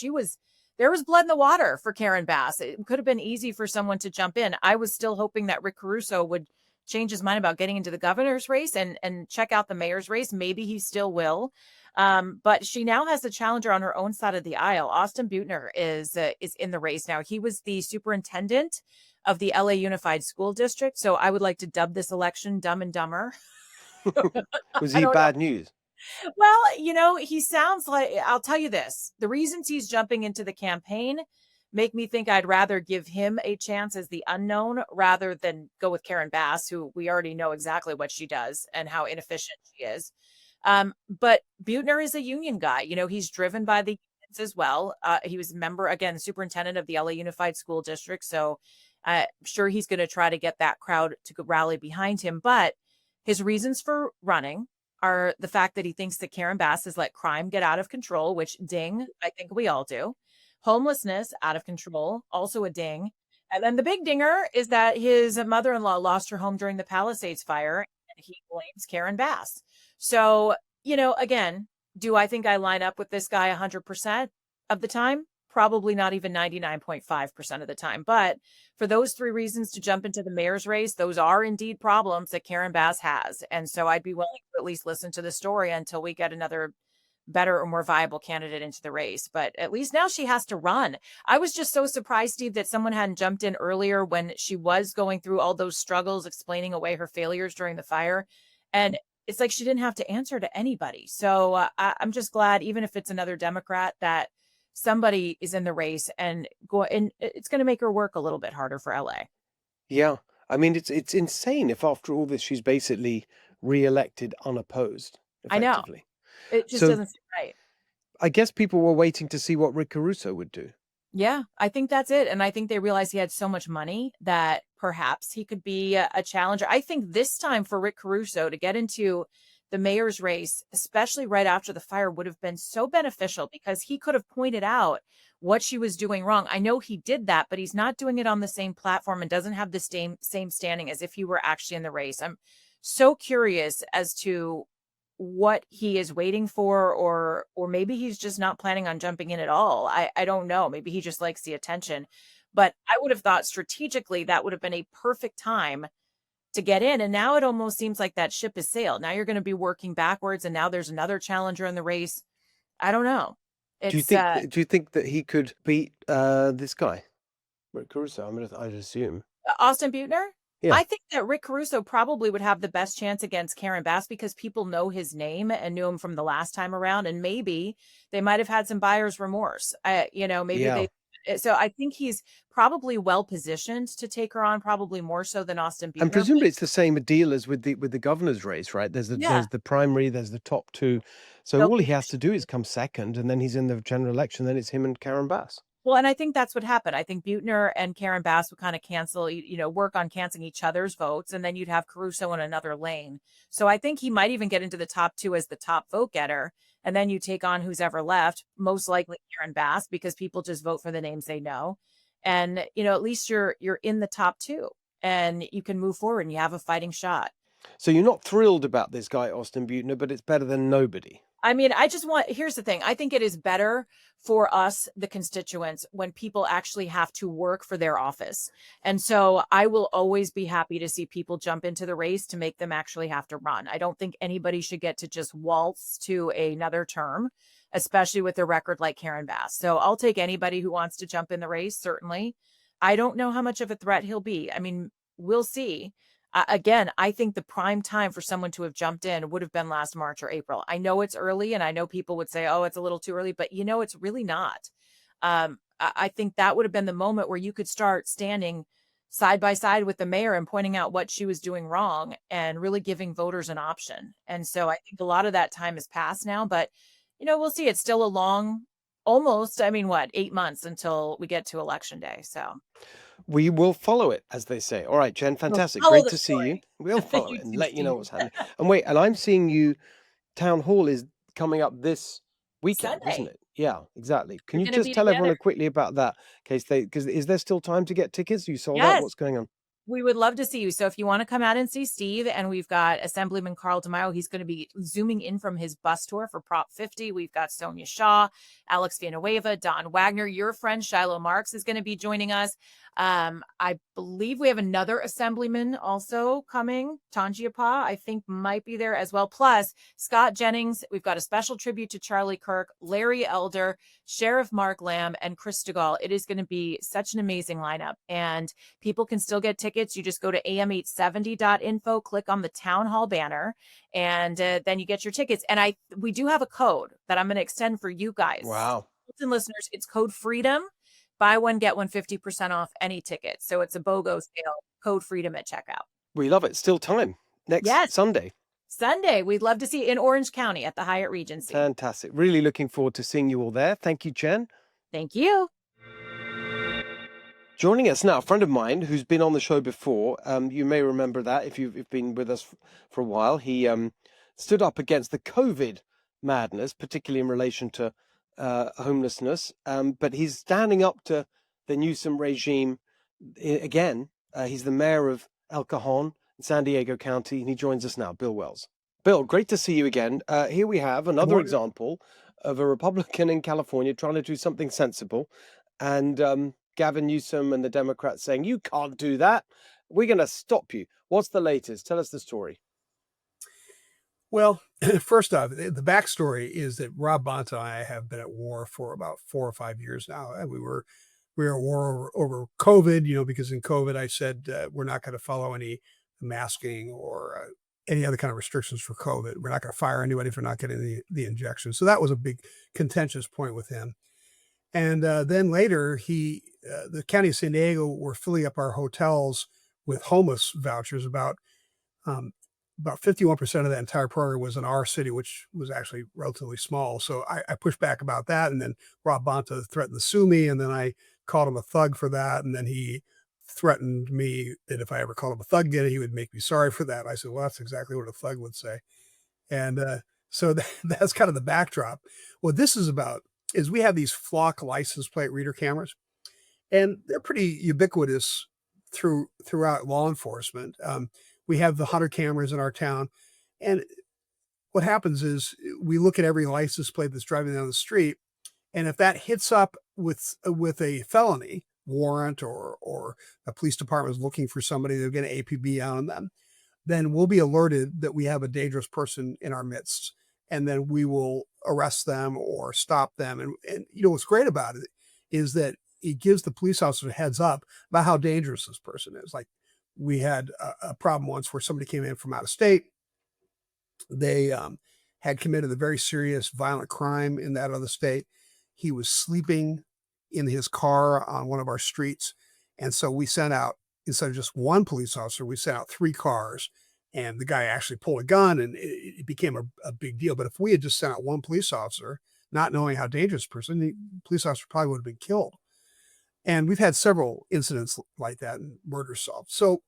Speaker 2: there was blood in the water for Karen Bass. It could have been easy for someone to jump in. I was still hoping that Rick Caruso would change his mind about getting into the governor's race and check out the mayor's race. Maybe he still will. But she now has a challenger on her own side of the aisle. Austin Butner is in the race now. He was the superintendent of the LA Unified School District. So I would like to dub this election Dumb and Dumber.
Speaker 1: Was
Speaker 2: I
Speaker 1: he
Speaker 2: don't know.
Speaker 1: bad news?
Speaker 2: Well, he sounds like, I'll tell you this, the reasons he's jumping into the campaign make me think I'd rather give him a chance as the unknown rather than go with Karen Bass, who we already know exactly what she does and how inefficient she is. But Butner is a union guy. He's driven by the unions as well. He was a member, again, superintendent of the LA Unified School District. So I'm sure he's going to try to get that crowd to rally behind him. But his reasons for running are the fact that he thinks that Karen Bass has let crime get out of control, which ding, I think we all do. Homelessness out of control, also a ding. And then the big dinger is that his mother-in-law lost her home during the Palisades fire, and he blames Karen Bass. So, again, do I think I line up with this guy 100% of the time? Probably not even 99.5% of the time. But for those three reasons to jump into the mayor's race, those are indeed problems that Karen Bass has. And so I'd be willing to at least listen to the story until we get another better or more viable candidate into the race. But at least now she has to run. I was just so surprised, Steve, that someone hadn't jumped in earlier when she was going through all those struggles, explaining away her failures during the fire. And it's like she didn't have to answer to anybody. So I'm just glad, even if it's another Democrat, that somebody is in the race and it's going to make her work a little bit harder for LA.
Speaker 1: Yeah, I mean it's insane if after all this she's basically re-elected unopposed,
Speaker 2: I know.
Speaker 1: effectively.
Speaker 2: It just
Speaker 1: So
Speaker 2: doesn't seem right.
Speaker 1: I guess people were waiting to see what Rick Caruso would do.
Speaker 2: Yeah, I think that's it. And I think they realized he had so much money that perhaps he could be a challenger. I think this time for Rick Caruso to get into the mayor's race, especially right after the fire, would have been so beneficial because he could have pointed out what she was doing wrong. I know he did that, but he's not doing it on the same platform and doesn't have the same standing as if he were actually in the race. I'm so curious as to what he is waiting for, or maybe he's just not planning on jumping in at all. I don't know. Maybe he just likes the attention. But I would have thought strategically that would have been a perfect time to get in. And now it almost seems like that ship has sailed. Now you're going to be working backwards, and now there's another challenger in the race. I don't know. It's
Speaker 1: Do you think that he could beat this guy, Rick Caruso? I'd assume.
Speaker 2: Austin Butner.
Speaker 1: Yeah.
Speaker 2: I think that Rick Caruso probably would have the best chance against Karen Bass because people know his name and knew him from the last time around, and maybe they might have had some buyer's remorse. Maybe
Speaker 1: Yeah.
Speaker 2: they. So I think he's probably well positioned to take her on, probably more so than Austin
Speaker 1: And
Speaker 2: Butner.
Speaker 1: presumably it's the same deal as with the governor's race, right?
Speaker 2: Yeah,
Speaker 1: There's the primary, there's the top two. So
Speaker 2: they'll
Speaker 1: all
Speaker 2: be
Speaker 1: he has to do is come second, and then he's in the general election. Then it's him and Karen Bass.
Speaker 2: well, and I think that's what happened. I think Butner and Karen Bass would kind of cancel, work on canceling each other's votes, and then you'd have Caruso in another lane. So I think he might even get into the top two as the top vote getter, and then you take on who's ever left, most likely Karen Bass, because people just vote for the names they know, and at least you're in the top two, and you can move forward and you have a fighting shot.
Speaker 1: So you're not thrilled about this guy, Austin Butner, but it's better than nobody.
Speaker 2: I mean, here's the thing. I think it is better for us, the constituents, when people actually have to work for their office. And so I will always be happy to see people jump into the race to make them actually have to run. I don't think anybody should get to just waltz to another term, especially with a record like Karen Bass. So I'll take anybody who wants to jump in the race, certainly. I don't know how much of a threat he'll be. I mean, we'll see. Again, I think the prime time for someone to have jumped in would have been last March or April. I know it's early, and I know people would say, oh, it's a little too early, but it's really not. I think that would have been the moment where you could start standing side by side with the mayor and pointing out what she was doing wrong and really giving voters an option. And so I think a lot of that time has passed now, but we'll see. It's still a long, almost, 8 months until we get to election day. So
Speaker 1: We will follow it, as they say. All right, Jen,
Speaker 2: we'll
Speaker 1: fantastic.
Speaker 2: follow
Speaker 1: Great
Speaker 2: the
Speaker 1: to see you.
Speaker 2: story.
Speaker 1: We'll follow
Speaker 2: You
Speaker 1: it and
Speaker 2: too,
Speaker 1: let you know
Speaker 2: Steve.
Speaker 1: what's happening. And wait, and I'm seeing you, Town Hall is coming up this weekend, isn't
Speaker 2: Sunday.
Speaker 1: it? Yeah, exactly. Can
Speaker 2: We're
Speaker 1: you
Speaker 2: going to
Speaker 1: just
Speaker 2: be
Speaker 1: tell
Speaker 2: together.
Speaker 1: everyone quickly about that, because is there still time to get tickets? You sold out?
Speaker 2: Yes.
Speaker 1: What's going on?
Speaker 2: We would love to see you. So if you want to come out and see Steve, and we've got Assemblyman Carl DeMaio, he's going to be zooming in from his bus tour for Prop 50. We've got Sonia Shaw, Alex Villanueva, Don Wagner. Your friend Shiloh Marks is going to be joining us. I believe we have another assemblyman also coming. Tangiapa, I think, might be there as well. Plus, Scott Jennings. We've got a special tribute to Charlie Kirk, Larry Elder, Sheriff Mark Lamb, and Chris DeGaulle. It is going to be such an amazing lineup. And people can still get tickets. You just go to am870.info, click on the town hall banner, and then you get your tickets. And we do have a code that I'm going to extend for you guys.
Speaker 1: Wow.
Speaker 2: Listen, listeners, it's code FREEDOM. Buy one, get one 50% off any ticket. So it's a BOGO sale. Code FREEDOM at checkout.
Speaker 1: We love it. Still time. Next
Speaker 2: Yes,
Speaker 1: Sunday.
Speaker 2: Sunday. We'd love to see you in Orange County at the Hyatt Regency.
Speaker 1: Fantastic. Really looking forward to seeing you all there. Thank you, Jen.
Speaker 2: Thank you.
Speaker 1: Joining us now, a friend of mine who's been on the show before. You may remember that if you've been with us for a while. He stood up against the COVID madness, particularly in relation to homelessness. But he's standing up to the Newsom regime again. He's the mayor of El Cajon in San Diego County, and he joins us now. Bill Wells. Bill, great to see you again. Here we have another example of a Republican in California trying to do something sensible, and Gavin Newsom and the Democrats saying, you can't do that. We're going to stop you. What's the latest? Tell us the story.
Speaker 3: Well, first off, the backstory is that Rob Bonta and I have been at war for about 4 or 5 years now. And we were at war over COVID, because in COVID I said we're not going to follow any masking or any other kind of restrictions for COVID. We're not going to fire anybody for not getting the injection. So that was a big contentious point with him. And then later, the county of San Diego were filling up our hotels with homeless vouchers. About 51% of that entire program was in our city, which was actually relatively small. So I pushed back about that. And then Rob Bonta threatened to sue me. And then I called him a thug for that. And then he threatened me that if I ever called him a thug again, he would make me sorry for that. I said, well, that's exactly what a thug would say. And so that's kind of the backdrop. What this is about is we have these flock license plate reader cameras, and they're pretty ubiquitous throughout law enforcement. We have the 100 cameras in our town, and what happens is we look at every license plate that's driving down the street, and if that hits up with a felony warrant or a police department is looking for somebody, they'll get an APB on them, then we'll be alerted that we have a dangerous person in our midst, and then we will arrest them or stop them. And you know what's great about it is that it gives the police officer a heads up about how dangerous this person is. Like we had a problem once where somebody came in from out of state. They had committed a very serious violent crime in that other state. He was sleeping in his car on one of our streets. And so we sent out, instead of just one police officer, we sent out 3 cars. And the guy actually pulled a gun, and it became a big deal. But if we had just sent out one police officer, not knowing how dangerous person, the police officer probably would have been killed. And we've had several incidents like that and murders solved. So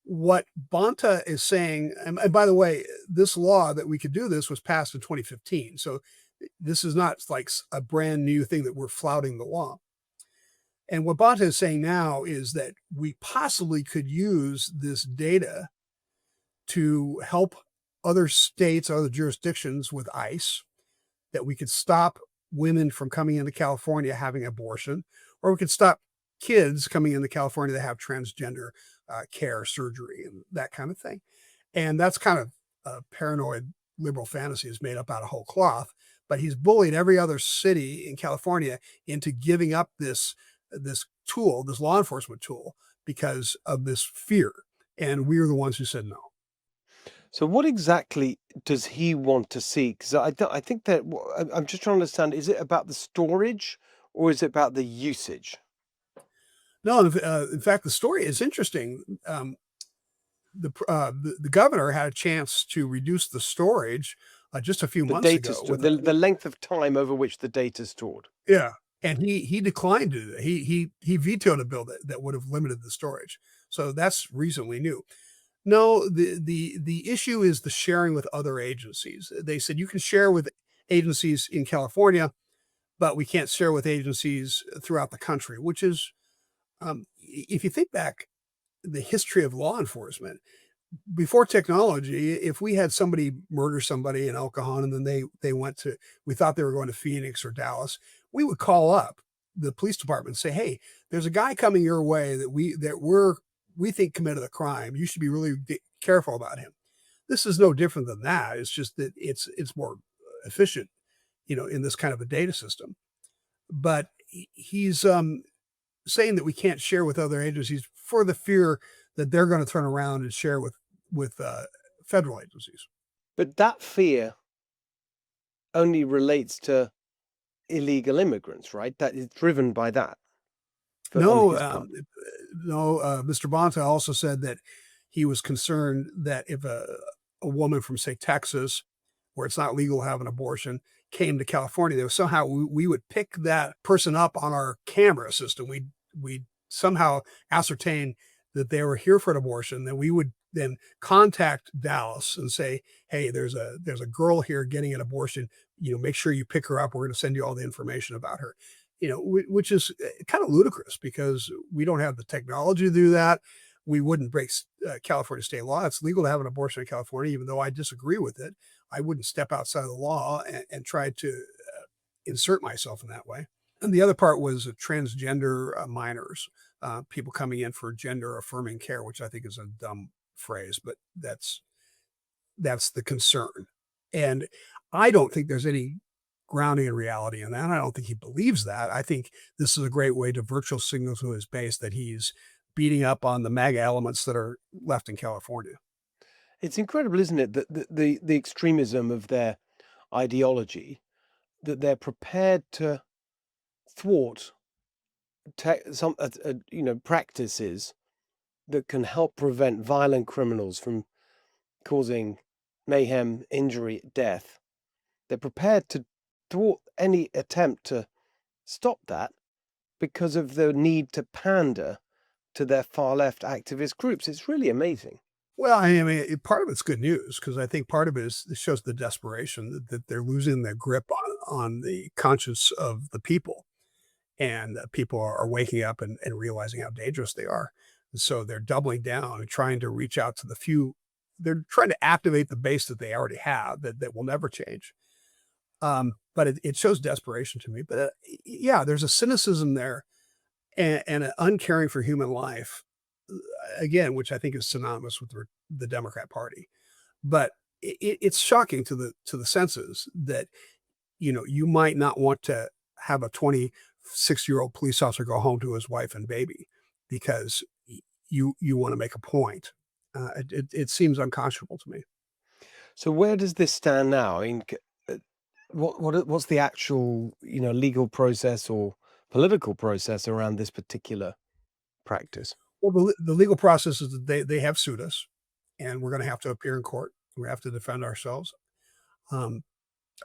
Speaker 3: what Bonta is saying, and by the way, this law that we could do this was passed in 2015. So this is not like a brand new thing that we're flouting the law. And what Bonta is saying now is that we possibly could use this data to help other states, other jurisdictions with ICE, that we could stop women from coming into California having abortion, or we could stop kids coming into California that have transgender care, surgery, and that kind of thing. And that's kind of a paranoid liberal fantasy is made up out of whole cloth. But he's bullied every other city in California into giving up this tool, this law enforcement tool, because of this fear. And we are the ones who said no.
Speaker 1: So what exactly does he want to see? Because I think that I'm just trying to understand, is it about the storage or is it about the usage?
Speaker 3: No, in fact, the story is interesting. The governor had a chance to reduce the storage just a few
Speaker 1: The
Speaker 3: months
Speaker 1: data,
Speaker 3: ago. With
Speaker 1: the length of time over which the data is stored.
Speaker 3: Yeah, and he declined to do that. He vetoed a bill that would have limited the storage. So that's recently new. No, the issue is the sharing with other agencies. They said you can share with agencies in California, but we can't share with agencies throughout the country, which is, if you think back the history of law enforcement, before technology, if we had somebody murder somebody in El Cajon and then we thought they were going to Phoenix or Dallas, we would call up the police department and say, "Hey, there's a guy coming your way that we think committed a crime. You should be really careful about him." This is no different than that. It's just that it's more efficient, in this kind of a data system. But he's saying that we can't share with other agencies for the fear that they're going to turn around and share with federal agencies.
Speaker 1: But that fear only relates to illegal immigrants, right? That is driven by that.
Speaker 3: No, Mr. Bonta also said that he was concerned that if a woman from, say, Texas, where it's not legal to have an abortion, came to California, that somehow we would pick that person up on our camera system. We'd somehow ascertain that they were here for an abortion. Then we would then contact Dallas and say, "Hey, there's a girl here getting an abortion. Make sure you pick her up. We're going to send you all the information about her." Which is kind of ludicrous because we don't have the technology to do that. We wouldn't break California state law. It's legal to have an abortion in California, even though I disagree with it. I wouldn't step outside of the law and try to insert myself in that way. And the other part was transgender minors, people coming in for gender affirming care, which I think is a dumb phrase, but that's the concern. And I don't think there's any grounding in reality in that. I don't think he believes that. I think this is a great way to virtual signal to his base that he's beating up on the MAGA elements that are left in California.
Speaker 1: It's incredible, isn't it, that the extremism of their ideology, that they're prepared to thwart some practices that can help prevent violent criminals from causing mayhem, injury, death. They're prepared to thwart any attempt to stop that because of the need to pander to their far left activist groups. It's really amazing.
Speaker 3: Well, I mean, part of it's good news because I think part of it is it shows the desperation that they're losing their grip on the conscience of the people, and people are waking up and realizing how dangerous they are. And so they're doubling down and trying to reach out to the few. They're trying to activate the base that they already have that will never change. But it shows desperation to me. But yeah, there's a cynicism there and an uncaring for human life, again, which I think is synonymous with the Democrat Party. But it's shocking to the senses that you might not want to have a 26-year-old police officer go home to his wife and baby because you want to make a point. It seems unconscionable to me.
Speaker 1: So where does this stand now? I mean, what's the actual, legal process or political process around this particular practice?
Speaker 3: Well, the legal process is that they have sued us, and we're going to have to appear in court. We have to defend ourselves. Um,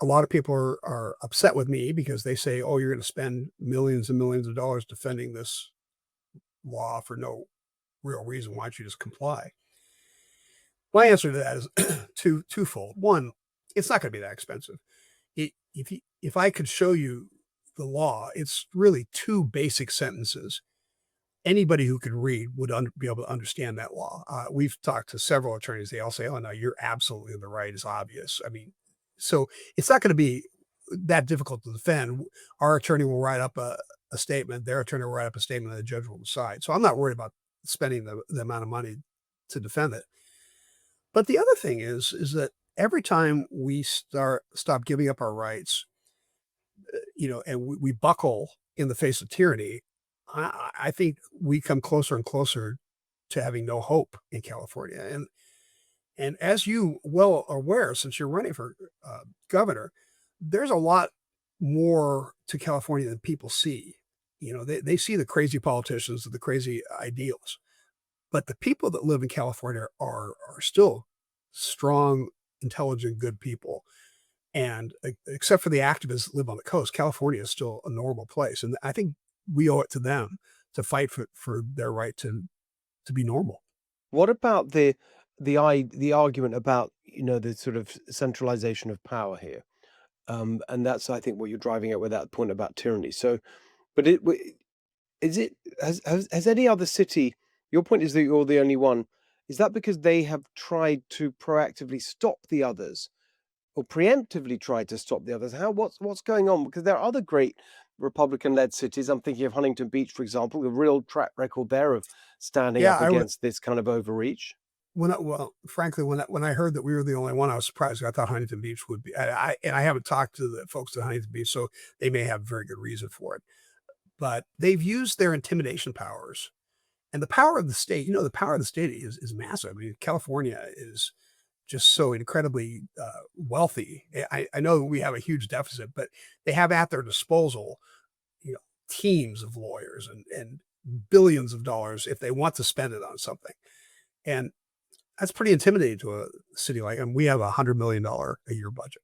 Speaker 3: a lot of people are upset with me because they say, "Oh, you're going to spend millions and millions of dollars defending this law for no real reason. Why don't you just comply?" My answer to that is twofold. One, it's not going to be that expensive. If I could show you the law, it's really two basic sentences. Anybody who could read would be able to understand that law. We've talked to several attorneys. They all say, "Oh no, you're absolutely in the right. It's obvious." I mean, so it's not going to be that difficult to defend. Our attorney will write up a statement. Their attorney will write up a statement, and the judge will decide. So I'm not worried about spending the amount of money to defend it. But the other thing is that every time we stop giving up our rights, and we buckle in the face of tyranny, I think we come closer and closer to having no hope in California. And as you well are aware, since you're running for governor, there's a lot more to California than people see. They see the crazy politicians and the crazy ideals, but the people that live in California are still strong, intelligent, good people. And except for the activists that live on the coast, California is still a normal place. And I think we owe it to them to fight for their right to be normal.
Speaker 1: What about the argument about, the sort of centralization of power here? And that's, I think, what you're driving at with that point about tyranny. So, but is it has any other city? Your point is that you're the only one. Is that because they have tried to proactively stop the others, or preemptively tried to stop the others? What's going on? Because there are other great Republican-led cities. I'm thinking of Huntington Beach, for example, a real track record there of standing
Speaker 3: Yeah,
Speaker 1: up against this kind of overreach.
Speaker 3: well, frankly, when I heard that we were the only one, I was surprised. I thought Huntington Beach would be. And I haven't talked to the folks at Huntington Beach, so they may have very good reason for it. But they've used their intimidation powers and the power of the state. The power of the state is massive. I mean, California is just so incredibly wealthy. I know we have a huge deficit, but they have at their disposal, you know, teams of lawyers and billions of dollars if they want to spend it on something. And that's pretty intimidating to a city like, and we have $100 million a year budget.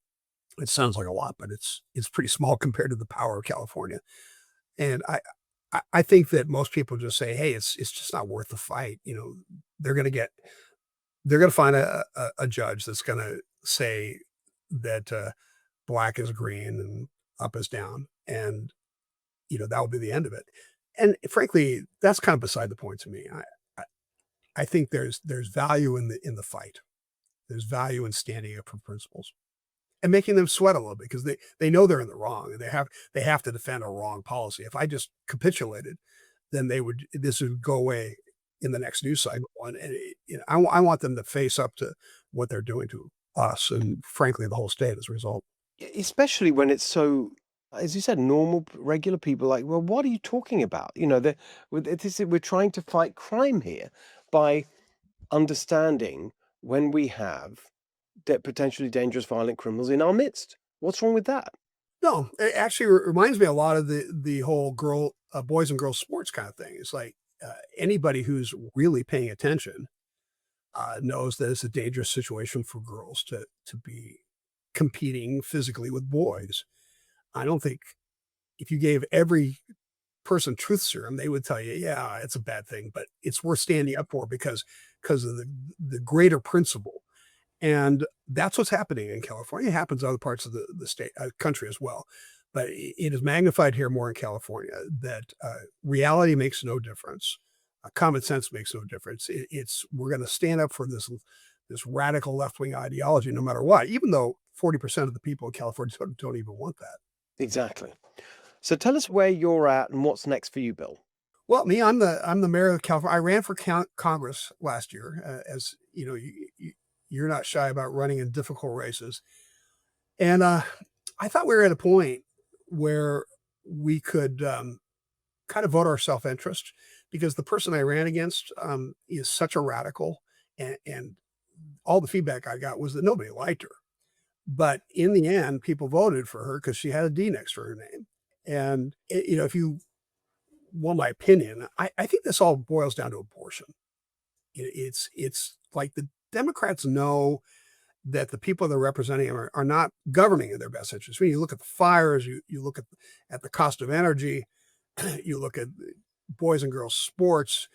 Speaker 3: It sounds like a lot, but it's pretty small compared to the power of California. And I think that most people just say, hey, it's just not worth the fight. They're going to get they're going to find a judge that's going to say that black is green and up is down, and that will be the end of it. And frankly, that's kind of beside the point to me. I think there's value in the fight. There's value in standing up for principles and making them sweat a little bit because they know they're in the wrong and they have to defend a wrong policy. If I just capitulated, then this would go away in the next news cycle. And I want them to face up to what they're doing to us and frankly the whole state as a result.
Speaker 1: Especially when it's so, as you said, normal, regular people like, well, what are you talking about? We're trying to fight crime here by understanding when we have potentially dangerous, violent criminals in our midst. What's wrong with that?
Speaker 3: No, it actually reminds me a lot of the whole boys and girls sports kind of thing. It's like anybody who's really paying attention knows that it's a dangerous situation for girls to be competing physically with boys. I don't think if you gave every person truth serum, they would tell you, yeah, it's a bad thing, but it's worth standing up for because of the greater principle. And that's what's happening in California. It happens in other parts of the state, country as well. But it is magnified here more in California that reality makes no difference. Common sense makes no difference. We're going to stand up for this radical left wing ideology no matter what, even though 40% of the people in California don't even want that.
Speaker 1: Exactly. So tell us where you're at and what's next for you, Bill.
Speaker 3: Well, me, I'm the mayor of California. I ran for Congress last year, as you know, you're not shy about running in difficult races, and I thought we were at a point where we could kind of vote our self interest because the person I ran against is such a radical, and all the feedback I got was that nobody liked her. But in the end, people voted for her because she had a D next to her name. And if you want my opinion, I think this all boils down to abortion. It's like the Democrats know that the people they're representing are not governing in their best interest. When you look at the fires, you look at the cost of energy, you look at boys and girls sports,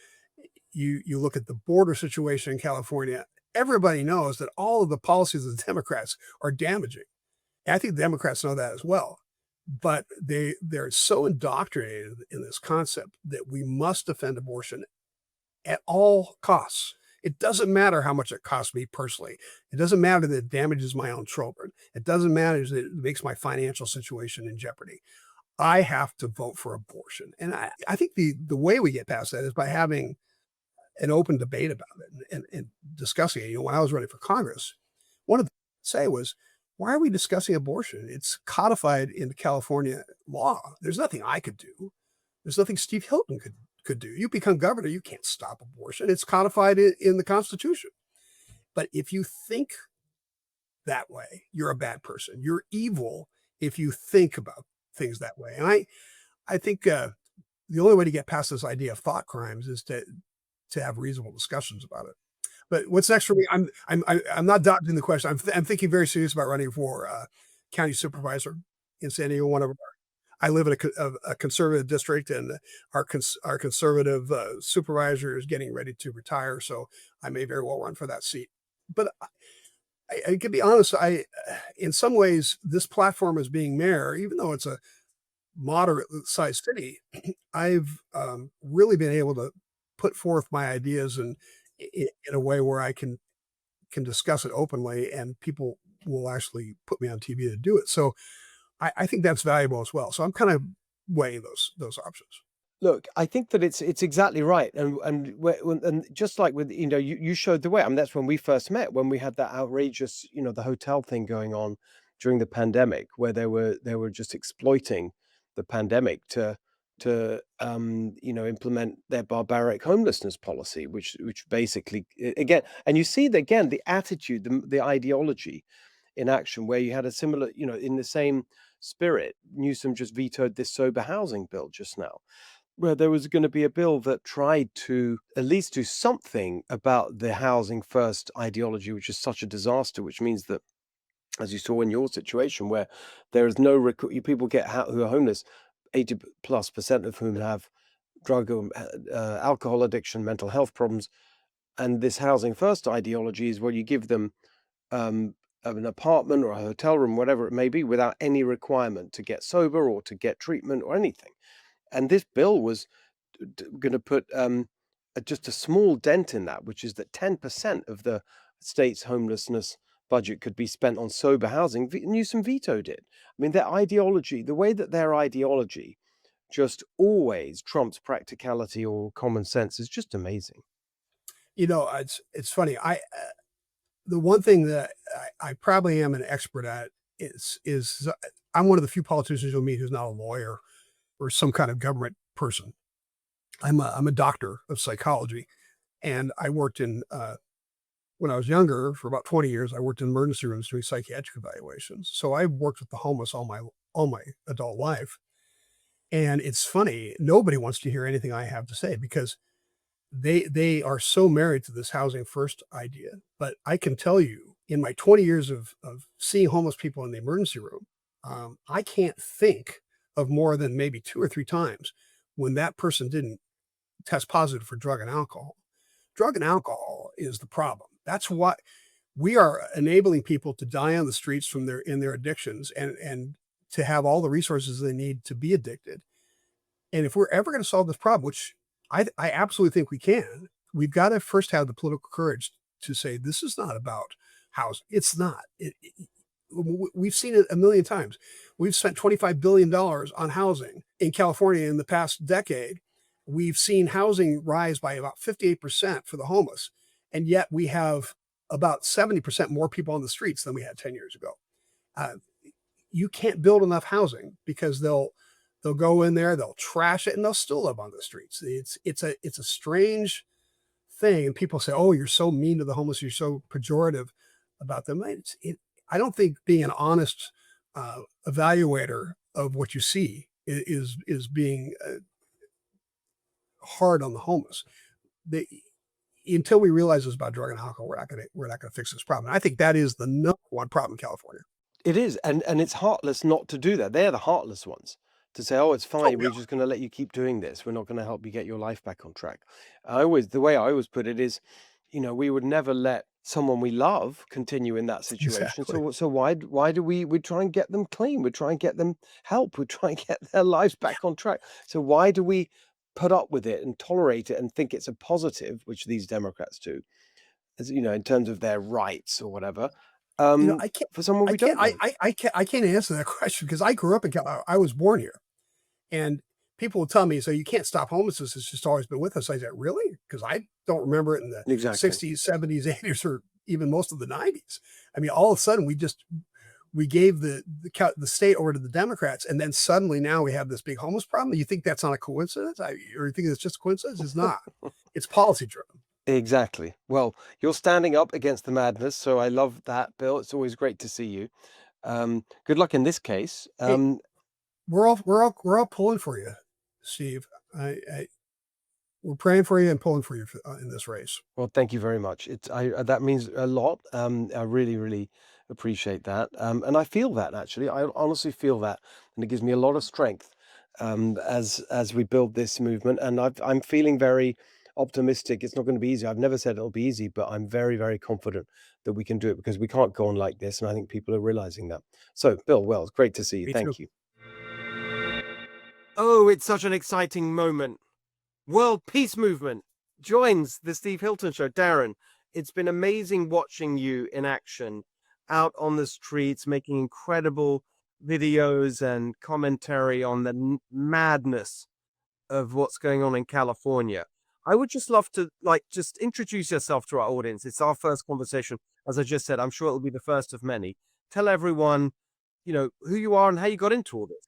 Speaker 3: you look at the border situation in California. Everybody knows that all of the policies of the Democrats are damaging. And I think the Democrats know that as well. But they're so indoctrinated in this concept that we must defend abortion at all costs. It doesn't matter how much it costs me personally. It doesn't matter that it damages my own children. It doesn't matter that it makes my financial situation in jeopardy. I have to vote for abortion. And I think the way we get past that is by having an open debate about it and discussing it. When I was running for Congress, one of the things I say was, why are we discussing abortion? It's codified in California law. There's nothing I could do. There's nothing Steve Hilton could do. You become governor, you can't stop abortion. It's codified in the Constitution. But if you think that way, you're a bad person. You're evil if you think about things that way. And I think the only way to get past this idea of thought crimes is to have reasonable discussions about it. But what's next for me? I'm not dodging the question. I'm thinking very serious about running for county supervisor in San Diego. I live in a conservative district, and our conservative supervisor is getting ready to retire, so I may very well run for that seat. But I can be honest. In some ways, this platform as being mayor, even though it's a moderate-sized city, I've really been able to put forth my ideas and in a way where I can discuss it openly, and people will actually put me on TV to do it. So I think that's valuable as well. So I'm kind of weighing those options.
Speaker 1: Look, I think that it's exactly right, and just like with you showed the way. I mean, that's when we first met, when we had that outrageous the hotel thing going on during the pandemic, where they were just exploiting the pandemic to implement their barbaric homelessness policy, which basically again, and you see again the attitude, the ideology in action, where you had a similar in the same spirit. Newsom just vetoed this sober housing bill just now, where there was going to be a bill that tried to at least do something about the housing first ideology, which is such a disaster, which means that, as you saw in your situation, where there is no people who are homeless, 80+% of whom have drug or alcohol addiction, mental health problems. And this housing first ideology is where you give them an apartment or a hotel room, whatever it may be, without any requirement to get sober or to get treatment or anything. And this bill was going to put just a small dent in that, which is that 10% of the state's homelessness budget could be spent on sober housing. Newsom vetoed it. I mean, their ideology, the way that their ideology just always trumps practicality or common sense, is just amazing.
Speaker 3: It's funny. The one thing that I probably am an expert at is I'm one of the few politicians you'll meet who's not a lawyer or some kind of government person. I'm a doctor of psychology, and I worked in when I was younger for about 20 years. I worked in emergency rooms doing psychiatric evaluations. So I've worked with the homeless all my adult life, and it's funny. Nobody wants to hear anything I have to say because they are so married to this housing first idea. But I can tell you, in my 20 years of seeing homeless people in the emergency room, I can't think of more than maybe 2 or 3 times when that person didn't test positive for drug and alcohol. Drug and alcohol is the problem. That's what we are enabling people to die on the streets from their addictions and to have all the resources they need to be addicted. And if we're ever going to solve this problem, which I absolutely think we can, we've got to first have the political courage to say this is not about housing. It's not. We've seen it a million times. We've spent $25 billion on housing in California in the past decade. We've seen housing rise by about 58% for the homeless. And yet we have about 70% more people on the streets than we had 10 years ago. You can't build enough housing because they'll go in there, they'll trash it, and they'll still live on the streets. It's a strange thing. And people say, "Oh, you're so mean to the homeless. You're so pejorative about them." I don't think being an honest evaluator of what you see is being hard on the homeless. Until we realize it's about drug and alcohol, we're not gonna fix this problem. And I think that is the number one problem in California.
Speaker 1: It is, and it's heartless not to do that. They're the heartless ones to say, "Oh, it's
Speaker 3: Oh
Speaker 1: fine.
Speaker 3: yeah,
Speaker 1: We're just going to let you keep doing this. We're not going to help you get your life back on track." The way I always put it is, we would never let someone we love continue in that situation.
Speaker 3: exactly.
Speaker 1: So why do we try and get them clean? We try and get them help. We try and get their lives back on track. So why do we put up with it and tolerate it and think it's a positive, which these Democrats do, as in terms of their rights or whatever,
Speaker 3: You know,
Speaker 1: um, for someone we don't know?
Speaker 3: I can't answer that question because I grew up in Cal. I was born here, and people will tell me, "So you can't stop homelessness. It's just always been with us." I said, "Really?" Because I don't remember it in the
Speaker 1: Exactly.
Speaker 3: 60s, 70s, 80s, or even most of the 90s. I mean, all of a sudden we gave the state over to the Democrats, and then suddenly now we have this big homeless problem. You think that's not a coincidence? Or you think it's just a coincidence? It's not. It's policy driven.
Speaker 1: Exactly. Well, you're standing up against the madness, so I love that, Bill. It's always great to see you. Good luck in this case.
Speaker 3: Hey, we're all pulling for you, Steve. We're praying for you and pulling for you in this race.
Speaker 1: Well, thank you very much. That means a lot. I really, really appreciate that. And I feel that actually. I honestly feel that, and it gives me a lot of strength as we build this movement. And I'm feeling very optimistic. It's not going to be easy. I've never said it'll be easy, but I'm very, very confident that we can do it because we can't go on like this. And I think people are realizing that. So, Bill, well, it's great to see you.
Speaker 3: Me too.
Speaker 1: Thank you. Oh, it's such an exciting moment. World Peace Movement joins the Steve Hilton Show. Darren, it's been amazing watching you in action out on the streets, making incredible videos and commentary on the madness of what's going on in California. I would just love to just introduce yourself to our audience. It's our first conversation. As I just said, I'm sure it'll be the first of many. Tell everyone, who you are and how you got into all this.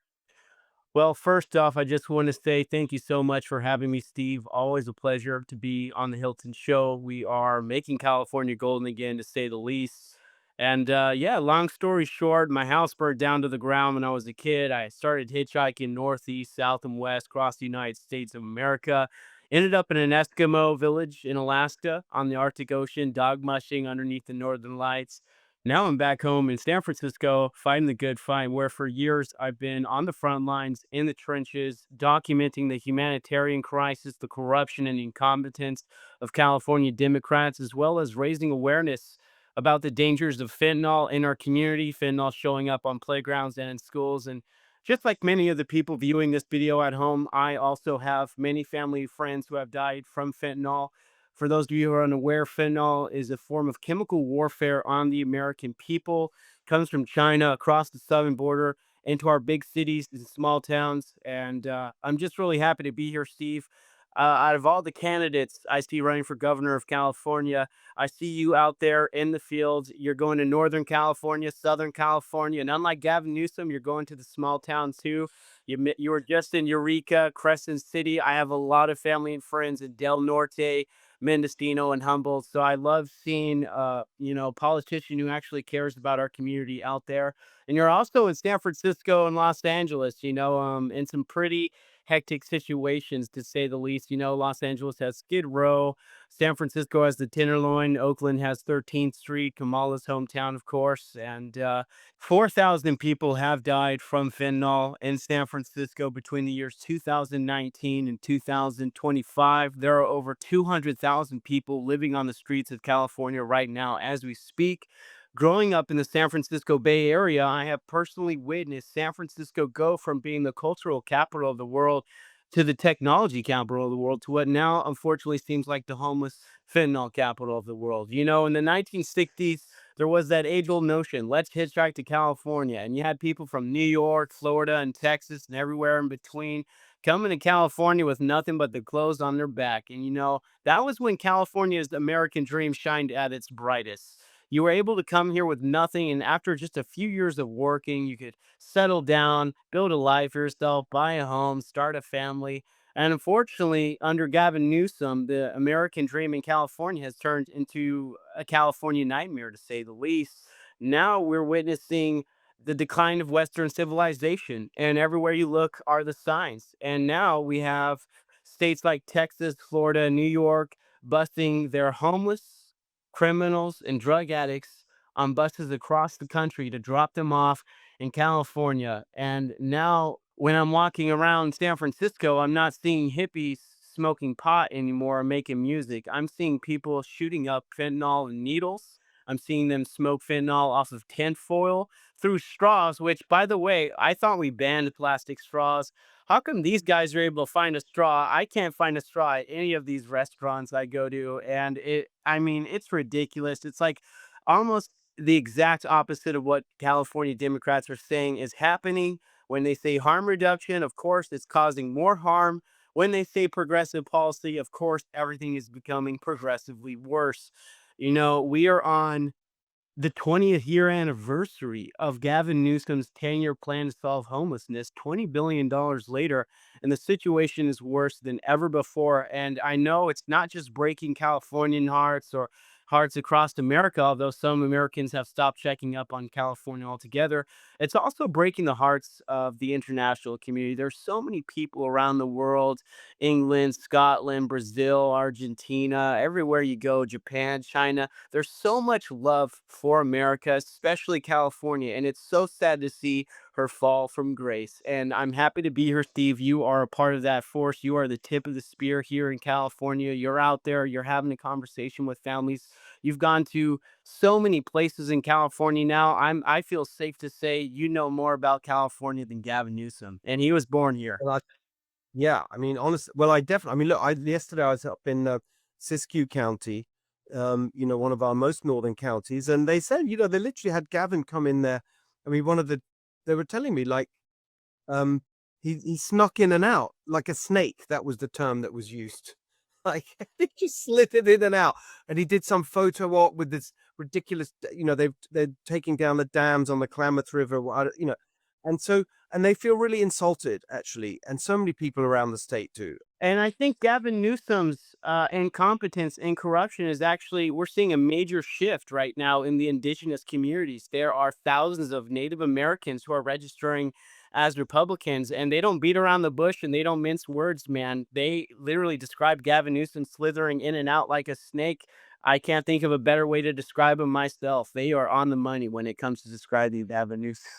Speaker 4: Well, first off, I just want to say thank you so much for having me, Steve. Always a pleasure to be on the Hilton Show. We are making California golden again, to say the least. And yeah, long story short, my house burned down to the ground when I was a kid. I started hitchhiking northeast, south, and west across the United States of America. Ended up in an Eskimo village in Alaska on the Arctic Ocean, dog mushing underneath the northern lights. Now I'm back home in San Francisco, fighting the good fight, where for years I've been on the front lines, in the trenches, documenting the humanitarian crisis, the corruption and incompetence of California Democrats, as well as raising awareness about the dangers of fentanyl in our community, fentanyl showing up on playgrounds and in schools. And just like many of the people viewing this video at home, I also have many family friends who have died from fentanyl. For those of you who are unaware, fentanyl is a form of chemical warfare on the American people. Comes from China across the southern border into our big cities and small towns. And I'm just really happy to be here, Steve. Out of all the candidates I see running for governor of California, I see you out there in the fields. You're going to Northern California, Southern California, and unlike Gavin Newsom, you're going to the small town too. You were just in Eureka, Crescent City. I have a lot of family and friends in Del Norte, Mendocino, and Humboldt. So I love seeing, a politician who actually cares about our community out there. And you're also in San Francisco and Los Angeles, in some pretty hectic situations, to say the least. Los Angeles has Skid Row, San Francisco has the Tenderloin, Oakland has 13th Street, Kamala's hometown, of course, and 4,000 people have died from fentanyl in San Francisco between the years 2019 and 2025. There are over 200,000 people living on the streets of California right now as we speak. Growing up in the San Francisco Bay Area, I have personally witnessed San Francisco go from being the cultural capital of the world to the technology capital of the world to what now unfortunately seems like the homeless fentanyl capital of the world. In the 1960s, there was that age-old notion, let's hitchhike to California. And you had people from New York, Florida, and Texas, and everywhere in between coming to California with nothing but the clothes on their back. And that was when California's American dream shined at its brightest. You were able to come here with nothing, and after just a few years of working, you could settle down, build a life for yourself, buy a home, start a family. And unfortunately, under Gavin Newsom, the American dream in California has turned into a California nightmare, to say the least. Now we're witnessing the decline of Western civilization, and everywhere you look are the signs. And now we have states like Texas, Florida, New York busting their homeless, criminals, and drug addicts on buses across the country to drop them off in California. And now, when I'm walking around San Francisco, I'm not seeing hippies smoking pot anymore or making music. I'm seeing people shooting up fentanyl and needles. I'm seeing them smoke fentanyl off of tinfoil through straws, which, by the way, I thought we banned plastic straws. How come these guys are able to find a straw? I can't find a straw at any of these restaurants I go to. And I mean, it's ridiculous. It's like almost the exact opposite of what California Democrats are saying is happening. When they say harm reduction, of course, it's causing more harm. When they say progressive policy, of course, everything is becoming progressively worse. We are on the 20th year anniversary of Gavin Newsom's 10-year plan to solve homelessness, $20 billion later, and the situation is worse than ever before. And I know it's not just breaking Californian hearts or hearts across America, although some Americans have stopped checking up on California altogether. It's also breaking the hearts of the international community. There's so many people around the world, England, Scotland, Brazil, Argentina, everywhere you go, Japan, China. There's so much love for America, especially California, and it's so sad to see her fall from grace. And I'm happy to be here, Steve. You are a part of that force. You are the tip of the spear here in California. You're out there, you're having a conversation with families. You've gone to so many places in California now. I feel safe to say you know more about California than Gavin Newsom, and he was born here.
Speaker 1: Well, yeah, I mean, honestly, well, I definitely, I mean, look, yesterday I was up in Siskiyou County, one of our most northern counties, and they said, they literally had Gavin come in there. I mean, they were telling me like, um, he snuck in and out like a snake. That was the term that was used. Like he just slid it in and out, and he did some photo op with this ridiculous, they're taking down the dams on the Klamath River, and so and they feel really insulted actually, and so many people around the state do.
Speaker 4: And I think Gavin Newsom's incompetence and corruption is actually, we're seeing a major shift right now in the indigenous communities. There are thousands of Native Americans who are registering as Republicans, and they don't beat around the bush and they don't mince words, man. They literally describe Gavin Newsom slithering in and out like a snake. I can't think of a better way to describe him myself. They are on the money when it comes to describing Gavin Newsom.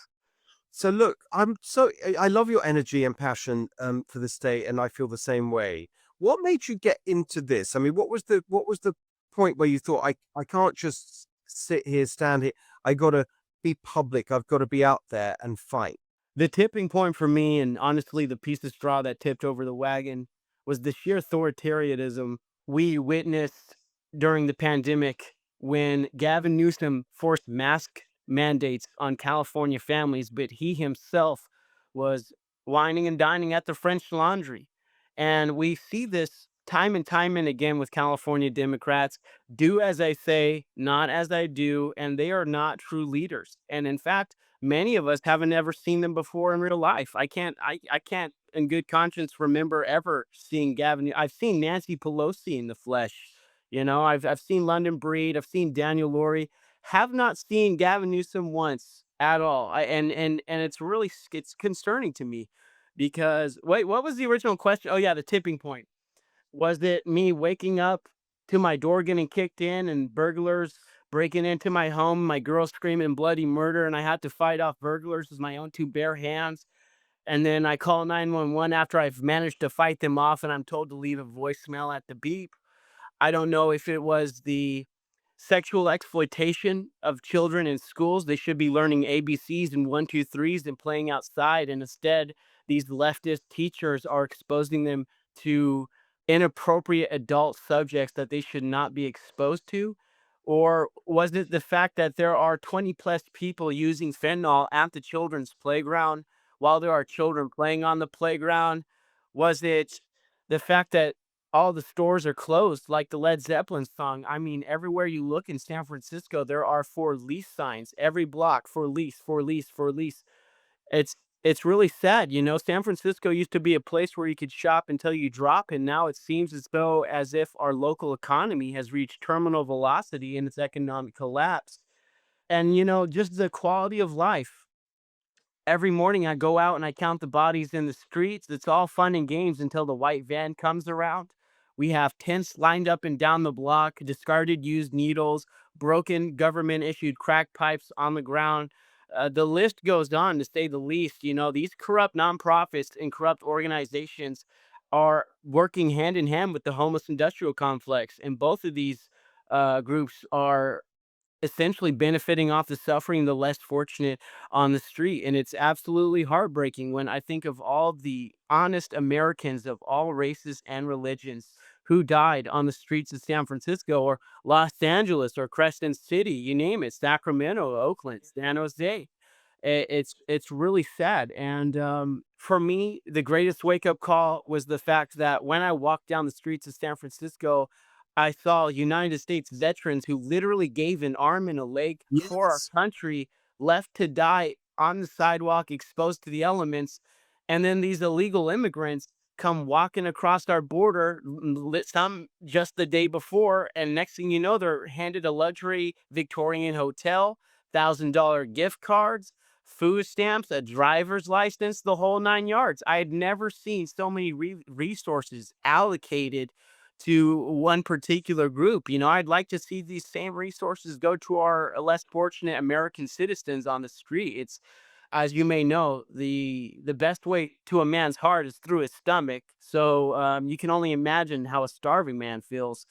Speaker 1: So look, I love your energy and passion for the state, and I feel the same way. What made you get into this? I mean, what was the point where you thought I can't just sit here, stand here. I got to be public. I've got to be out there and fight.
Speaker 4: The tipping point for me, and honestly, the piece of straw that tipped over the wagon, was the sheer authoritarianism we witnessed during the pandemic when Gavin Newsom forced mask mandates on California families, but he himself was whining and dining at the French Laundry. And we see this time and time and again with California Democrats: do as I say, not as I do, and they are not true leaders. And in fact, many of us haven't ever seen them before in real life. I can't in good conscience remember ever seeing Gavin. I've seen Nancy Pelosi in the flesh. I've seen London Breed, I've seen Daniel Laurie, have not seen Gavin Newsom once at all. And it's really, it's concerning to me because wait, what was the original question? Oh yeah, the tipping point. Was it me waking up to my door getting kicked in and burglars breaking into my home, my girl screaming bloody murder, and I had to fight off burglars with my own two bare hands? And then I call 911 after I've managed to fight them off and I'm told to leave a voicemail at the beep. I don't know if it was the sexual exploitation of children in schools. They should be learning ABCs and one, two, threes and playing outside. And instead, these leftist teachers are exposing them to inappropriate adult subjects that they should not be exposed to. Or was it the fact that there are 20 plus people using fentanyl at the children's playground while there are children playing on the playground? Was it the fact that all the stores are closed, like the Led Zeppelin song? I mean, everywhere you look in San Francisco, there are for lease signs. Every block for lease, for lease, for lease. It's really sad, you know. San Francisco used to be a place where you could shop until you drop, and now it seems as though as if our local economy has reached terminal velocity in its economic collapse. And you know, just the quality of life. Every morning I go out and I count the bodies in the streets. It's all fun and games until the white van comes around. We have tents lined up and down the block, discarded used needles, broken government issued crack pipes on the ground. The list goes on, to say the least. You know, these corrupt nonprofits and corrupt organizations are working hand in hand with the homeless industrial complex. And both of these groups are essentially benefiting off the suffering, the less fortunate on the street. And it's absolutely heartbreaking when I think of all the honest Americans of all races and religions who died on the streets of San Francisco or Los Angeles or Crescent City, you name it, Sacramento, Oakland, San Jose. It's really sad. And for me, the greatest wake up call was the fact that when I walked down the streets of San Francisco, I saw United States veterans who literally gave an arm and a leg for our
Speaker 3: Yes.
Speaker 4: country, left to die on the sidewalk, exposed to the elements. And then these illegal immigrants come walking across our border, some just the day before. And next thing you know, they're handed a luxury Victorian hotel, $1,000 gift cards, food stamps, a driver's license, the whole nine yards. I had never seen so many resources allocated to one particular group. You know, I'd like to see these same resources go to our less fortunate American citizens on the street. It's, as you may know, the best way to a man's heart is through his stomach. So you can only imagine how a starving man feels.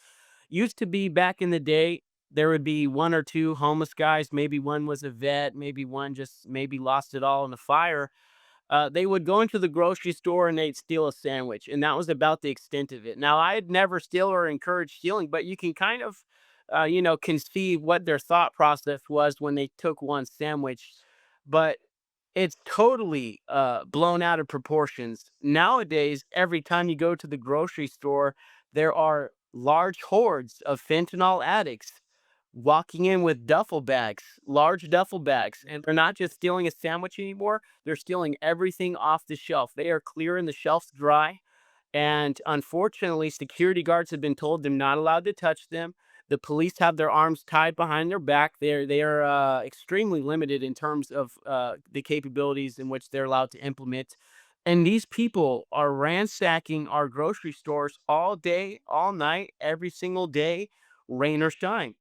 Speaker 4: Used to be back in the day, there would be one or two homeless guys. Maybe one was a vet. Maybe one just maybe lost it all in the fire. They would go into the grocery store and they'd steal a sandwich, and that was about the extent of it. Now, I had never steal or encouraged stealing, but you can kind of, you know, conceive what their thought process was when they took one sandwich. But it's totally blown out of proportions. Nowadays, every time you go to the grocery store, there are large hordes of fentanyl addicts walking in with duffel bags, large duffel bags. And they're not just stealing a sandwich anymore, they're stealing everything off the shelf. They are clearing the shelves dry. And unfortunately, security guards have been told they're not allowed to touch them. The police have their arms tied behind their back. They are extremely limited in terms of the capabilities in which they're allowed to implement. And these people are ransacking our grocery stores all day, all night, every single day, rain or shine.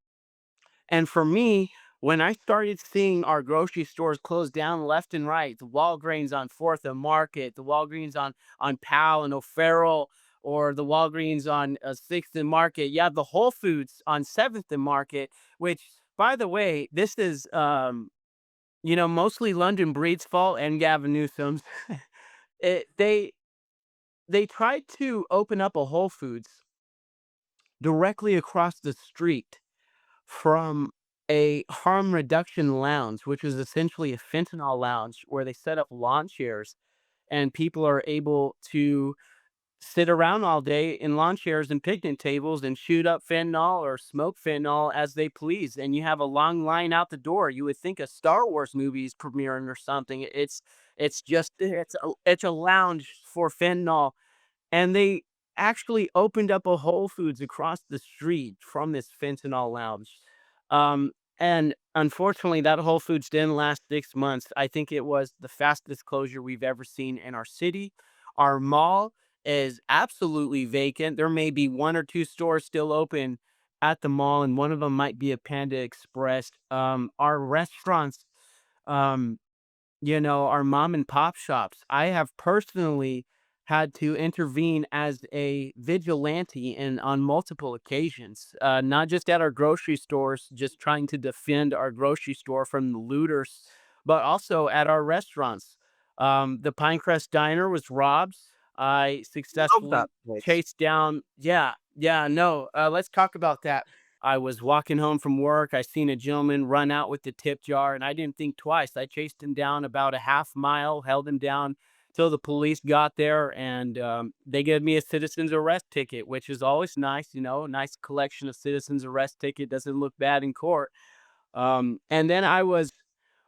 Speaker 4: And for me, when I started seeing our grocery stores close down left and right, the Walgreens on Fourth and Market, the Walgreens on Powell and O'Farrell, or the Walgreens on Sixth and Market, you have the Whole Foods on Seventh and Market. Which, by the way, this is you know, mostly London Breed's fault and Gavin Newsom's. it, they tried to open up a Whole Foods directly across the street from a harm reduction lounge, which is essentially a fentanyl lounge where they set up lawn chairs and people are able to sit around all day in lawn chairs and picnic tables and shoot up fentanyl or smoke fentanyl as they please. And you have a long line out the door. You would think a Star Wars movie is premiering or something. It's just it's a lounge for fentanyl, and they actually opened up a Whole Foods across the street from this fentanyl lounge. Um, And unfortunately, that Whole Foods didn't last 6 months. I think it was the fastest closure we've ever seen in our city. Our mall is absolutely vacant. There may be one or two stores still open at the mall, and one of them might be a Panda Express. Our restaurants, um, our mom and pop shops. I have personally had to intervene as a vigilante and on multiple occasions, not just at our grocery stores, just trying to defend our grocery store from the looters, but also at our restaurants. The Pinecrest Diner was robbed. I
Speaker 1: Love that
Speaker 4: successfully
Speaker 1: place.
Speaker 4: chased down. Yeah, yeah, no. Let's talk about that. I was walking home from work. I seen a gentleman run out with the tip jar, and I didn't think twice. I chased him down about a half mile, held him down till the police got there, and they gave me a citizen's arrest ticket, which is always nice. A nice collection of citizen's arrest ticket doesn't look bad in court. And then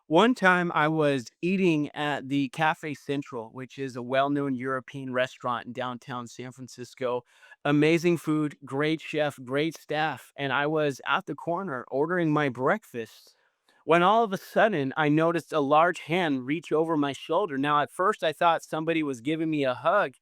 Speaker 4: one time I was eating at the Cafe Central, which is a well-known European restaurant in downtown San Francisco. Amazing food, great chef, great staff. And I was at the corner ordering my breakfast when all of a sudden I noticed a large hand reach over my shoulder. Now, at first, I thought somebody was giving me a hug.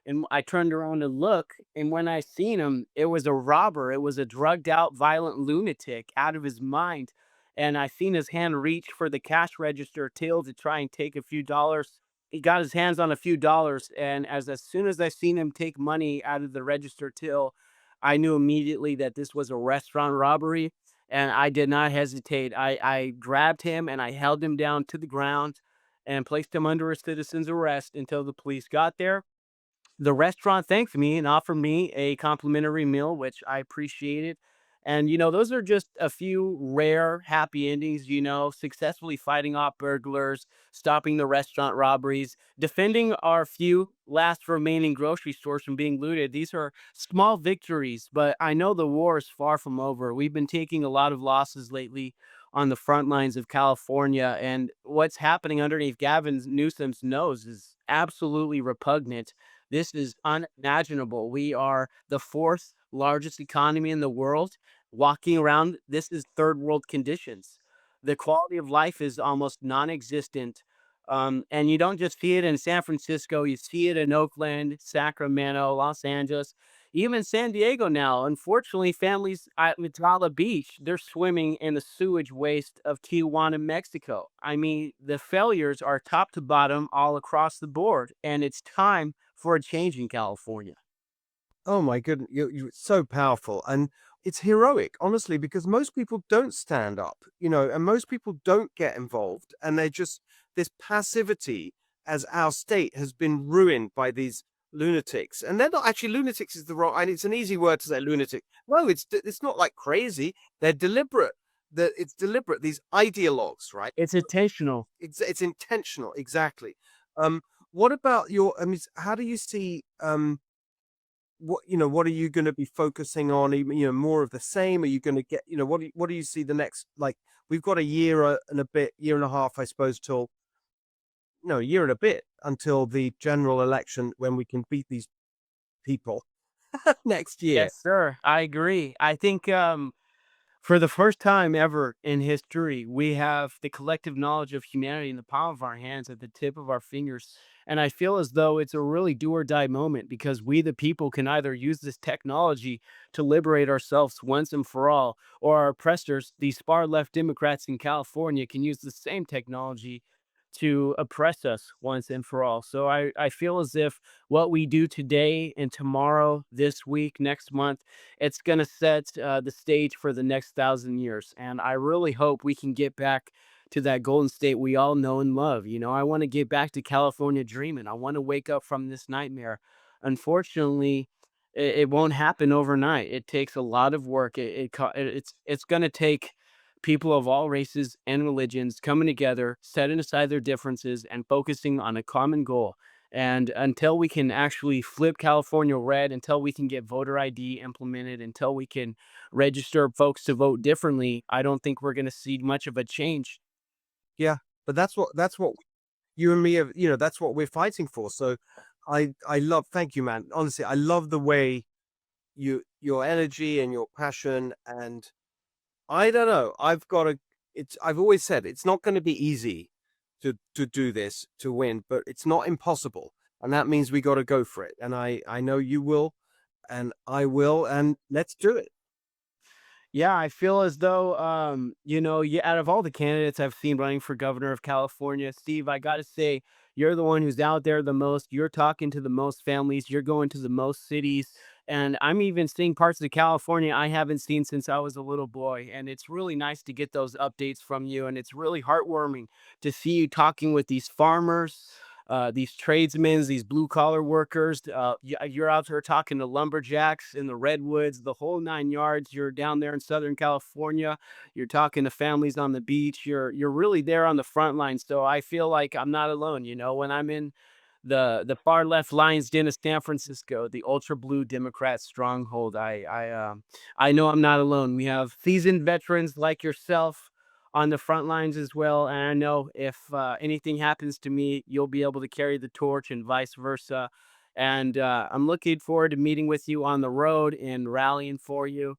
Speaker 4: And I turned around to look, and when I seen him, it was a robber. It was a drugged out, violent lunatic out of his mind, and I seen his hand reach for the cash register till to try and take a few dollars. He got his hands on a few dollars, and as soon as I seen him take money out of the register till, I knew immediately that this was a restaurant robbery, and I did not hesitate. I grabbed him and I held him down to the ground and placed him under a citizen's arrest until the police got there. The restaurant thanked me and offered me a complimentary meal, which I appreciated. And, those are just a few rare happy endings, successfully fighting off burglars, stopping the restaurant robberies, defending our few last remaining grocery stores from being looted. These are small victories, but I know the war is far from over. We've been taking a lot of losses lately on the front lines of California, and what's happening underneath Gavin Newsom's nose is absolutely repugnant. This is unimaginable. We are the fourth largest economy in the world. Walking around, this is third world conditions. The quality of life is almost non existent. And you don't just see it in San Francisco, you see it in Oakland, Sacramento, Los Angeles, even San Diego now. Unfortunately, families at Mitala Beach, they're swimming in the sewage waste of Tijuana, Mexico. I mean, the failures are top to bottom all across the board, and it's time for a change in California.
Speaker 1: Oh my goodness, you're so powerful. And it's heroic, honestly, because most people don't stand up, and most people don't get involved. And they're just this passivity as our state has been ruined by these lunatics. And they're not actually lunatics is the wrong, and it's an easy word to say lunatic. No, it's not like crazy. They're deliberate. It's deliberate. These ideologues, right?
Speaker 4: It's intentional.
Speaker 1: It's intentional, exactly. Um, what about I mean, how do you see what are you going to be focusing on? Even more of the same? Are you going to get what do you see the next, like, we've got a year and a bit, year and a half, I suppose, till a year and a bit until the general election when we can beat these people next year.
Speaker 4: Yes, sir. I agree. I think for the first time ever in history, we have the collective knowledge of humanity in the palm of our hands, at the tip of our fingers. And I feel as though it's a really do or die moment, because we, the people, can either use this technology to liberate ourselves once and for all, or our oppressors, these far left Democrats in California, can use the same technology to oppress us once and for all. So I feel as if what we do today and tomorrow, this week, next month, it's going to set the stage for the next 1,000 years. And I really hope we can get back to that golden state we all know and love. I want to get back to California dreaming. I want to wake up from this nightmare. Unfortunately, it won't happen overnight. It takes a lot of work. It's going to take people of all races and religions coming together, setting aside their differences, and focusing on a common goal. And until we can actually flip California red, until we can get voter ID implemented, until we can register folks to vote differently, I don't think we're going to see much of a change.
Speaker 1: Yeah, but that's what you and me have, that's what we're fighting for. So I love, thank you, man. Honestly, I love the way your energy and your passion, and
Speaker 5: I don't know. I've always said it's not going to be easy to do this, to win, but it's not impossible. And that means we got to go for it. And I know you will, and I will, and let's do it.
Speaker 4: Yeah, I feel as though, yeah, out of all the candidates I've seen running for governor of California, Steve, I got to say, you're the one who's out there the most. You're talking to the most families. You're going to the most cities. And I'm even seeing parts of California I haven't seen since I was a little boy. And it's really nice to get those updates from you. And it's really heartwarming to see you talking with these farmers, these tradesmen, these blue collar workers. You're out there talking to lumberjacks in the redwoods, the whole 9 yards. You're down there in Southern California. You're talking to families on the beach. You're really there on the front lines. So I feel like I'm not alone. When I'm in the far left Lions Den of San Francisco, the ultra blue Democrat stronghold, I know I'm not alone. We have seasoned veterans like yourself on the front lines as well. And I know if anything happens to me, you'll be able to carry the torch and vice versa. And I'm looking forward to meeting with you on the road and rallying for you.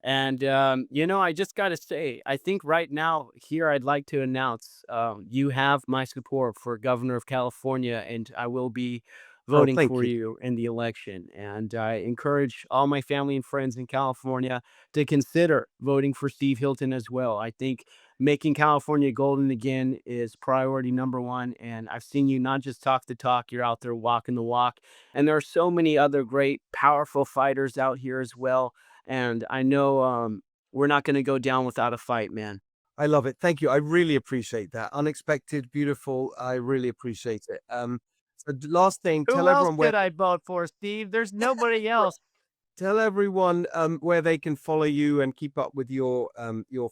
Speaker 4: And, I just got to say, I think right now here, I'd like to announce you have my support for governor of California, and I will be
Speaker 5: Oh,
Speaker 4: voting
Speaker 5: thank
Speaker 4: for
Speaker 5: you.
Speaker 4: you in the election. And I encourage all my family and friends in California to consider voting for Steve Hilton as well. I think making California golden again is priority number one. And I've seen you not just talk the talk, you're out there walking the walk. And there are so many other great, powerful fighters out here as well. And I know we're not going to go down without a fight, man.
Speaker 5: I love it. Thank you. I really appreciate that. Unexpected, beautiful. I really appreciate it. So last thing,
Speaker 4: Who else could I vote for, Steve? There's nobody else.
Speaker 5: tell everyone where they can follow you and keep up with your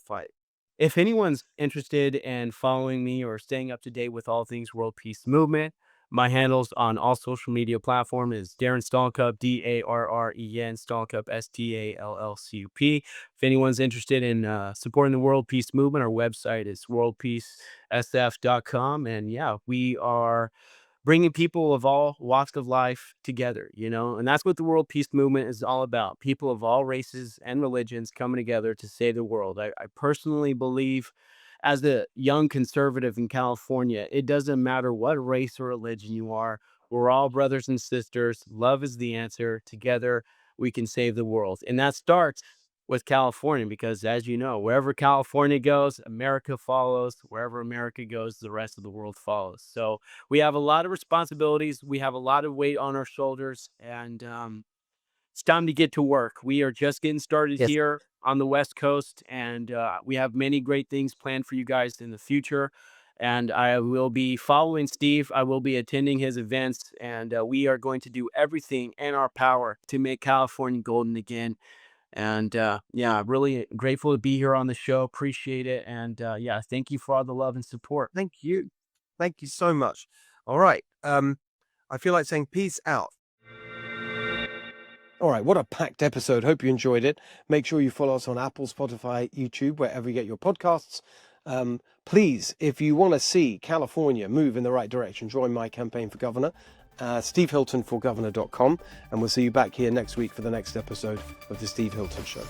Speaker 5: fight.
Speaker 4: If anyone's interested in following me or staying up to date with all things World Peace Movement, my handles on all social media platforms is Darren Stallcup, Darren Stallcup, Stallcup. If anyone's interested in supporting the World Peace Movement, our website is worldpeacesf.com. And yeah, we are bringing people of all walks of life together, and that's what the World Peace Movement is all about. People of all races and religions coming together to save the world. I personally believe, as a young conservative in California, it doesn't matter what race or religion you are. We're all brothers and sisters. Love is the answer. Together, we can save the world. And that starts with California, because as you know, wherever California goes, America follows. Wherever America goes, the rest of the world follows. So we have a lot of responsibilities. We have a lot of weight on our shoulders, and it's time to get to work. We are just getting started
Speaker 5: Yes.
Speaker 4: here on the West Coast, and we have many great things planned for you guys in the future. And I will be following Steve. I will be attending his events, and we are going to do everything in our power to make California golden again. And yeah, really grateful to be here on the show. Appreciate it. And yeah, thank you for all the love and support.
Speaker 5: Thank you. Thank you so much. All right. I feel like saying peace out.
Speaker 1: All right, what a packed episode. Hope you enjoyed it. Make sure you follow us on Apple, Spotify, YouTube, wherever you get your podcasts. Please, if you want to see California move in the right direction, join my campaign for governor, stevehiltonforgovernor.com, and we'll see you back here next week for the next episode of The Steve Hilton Show.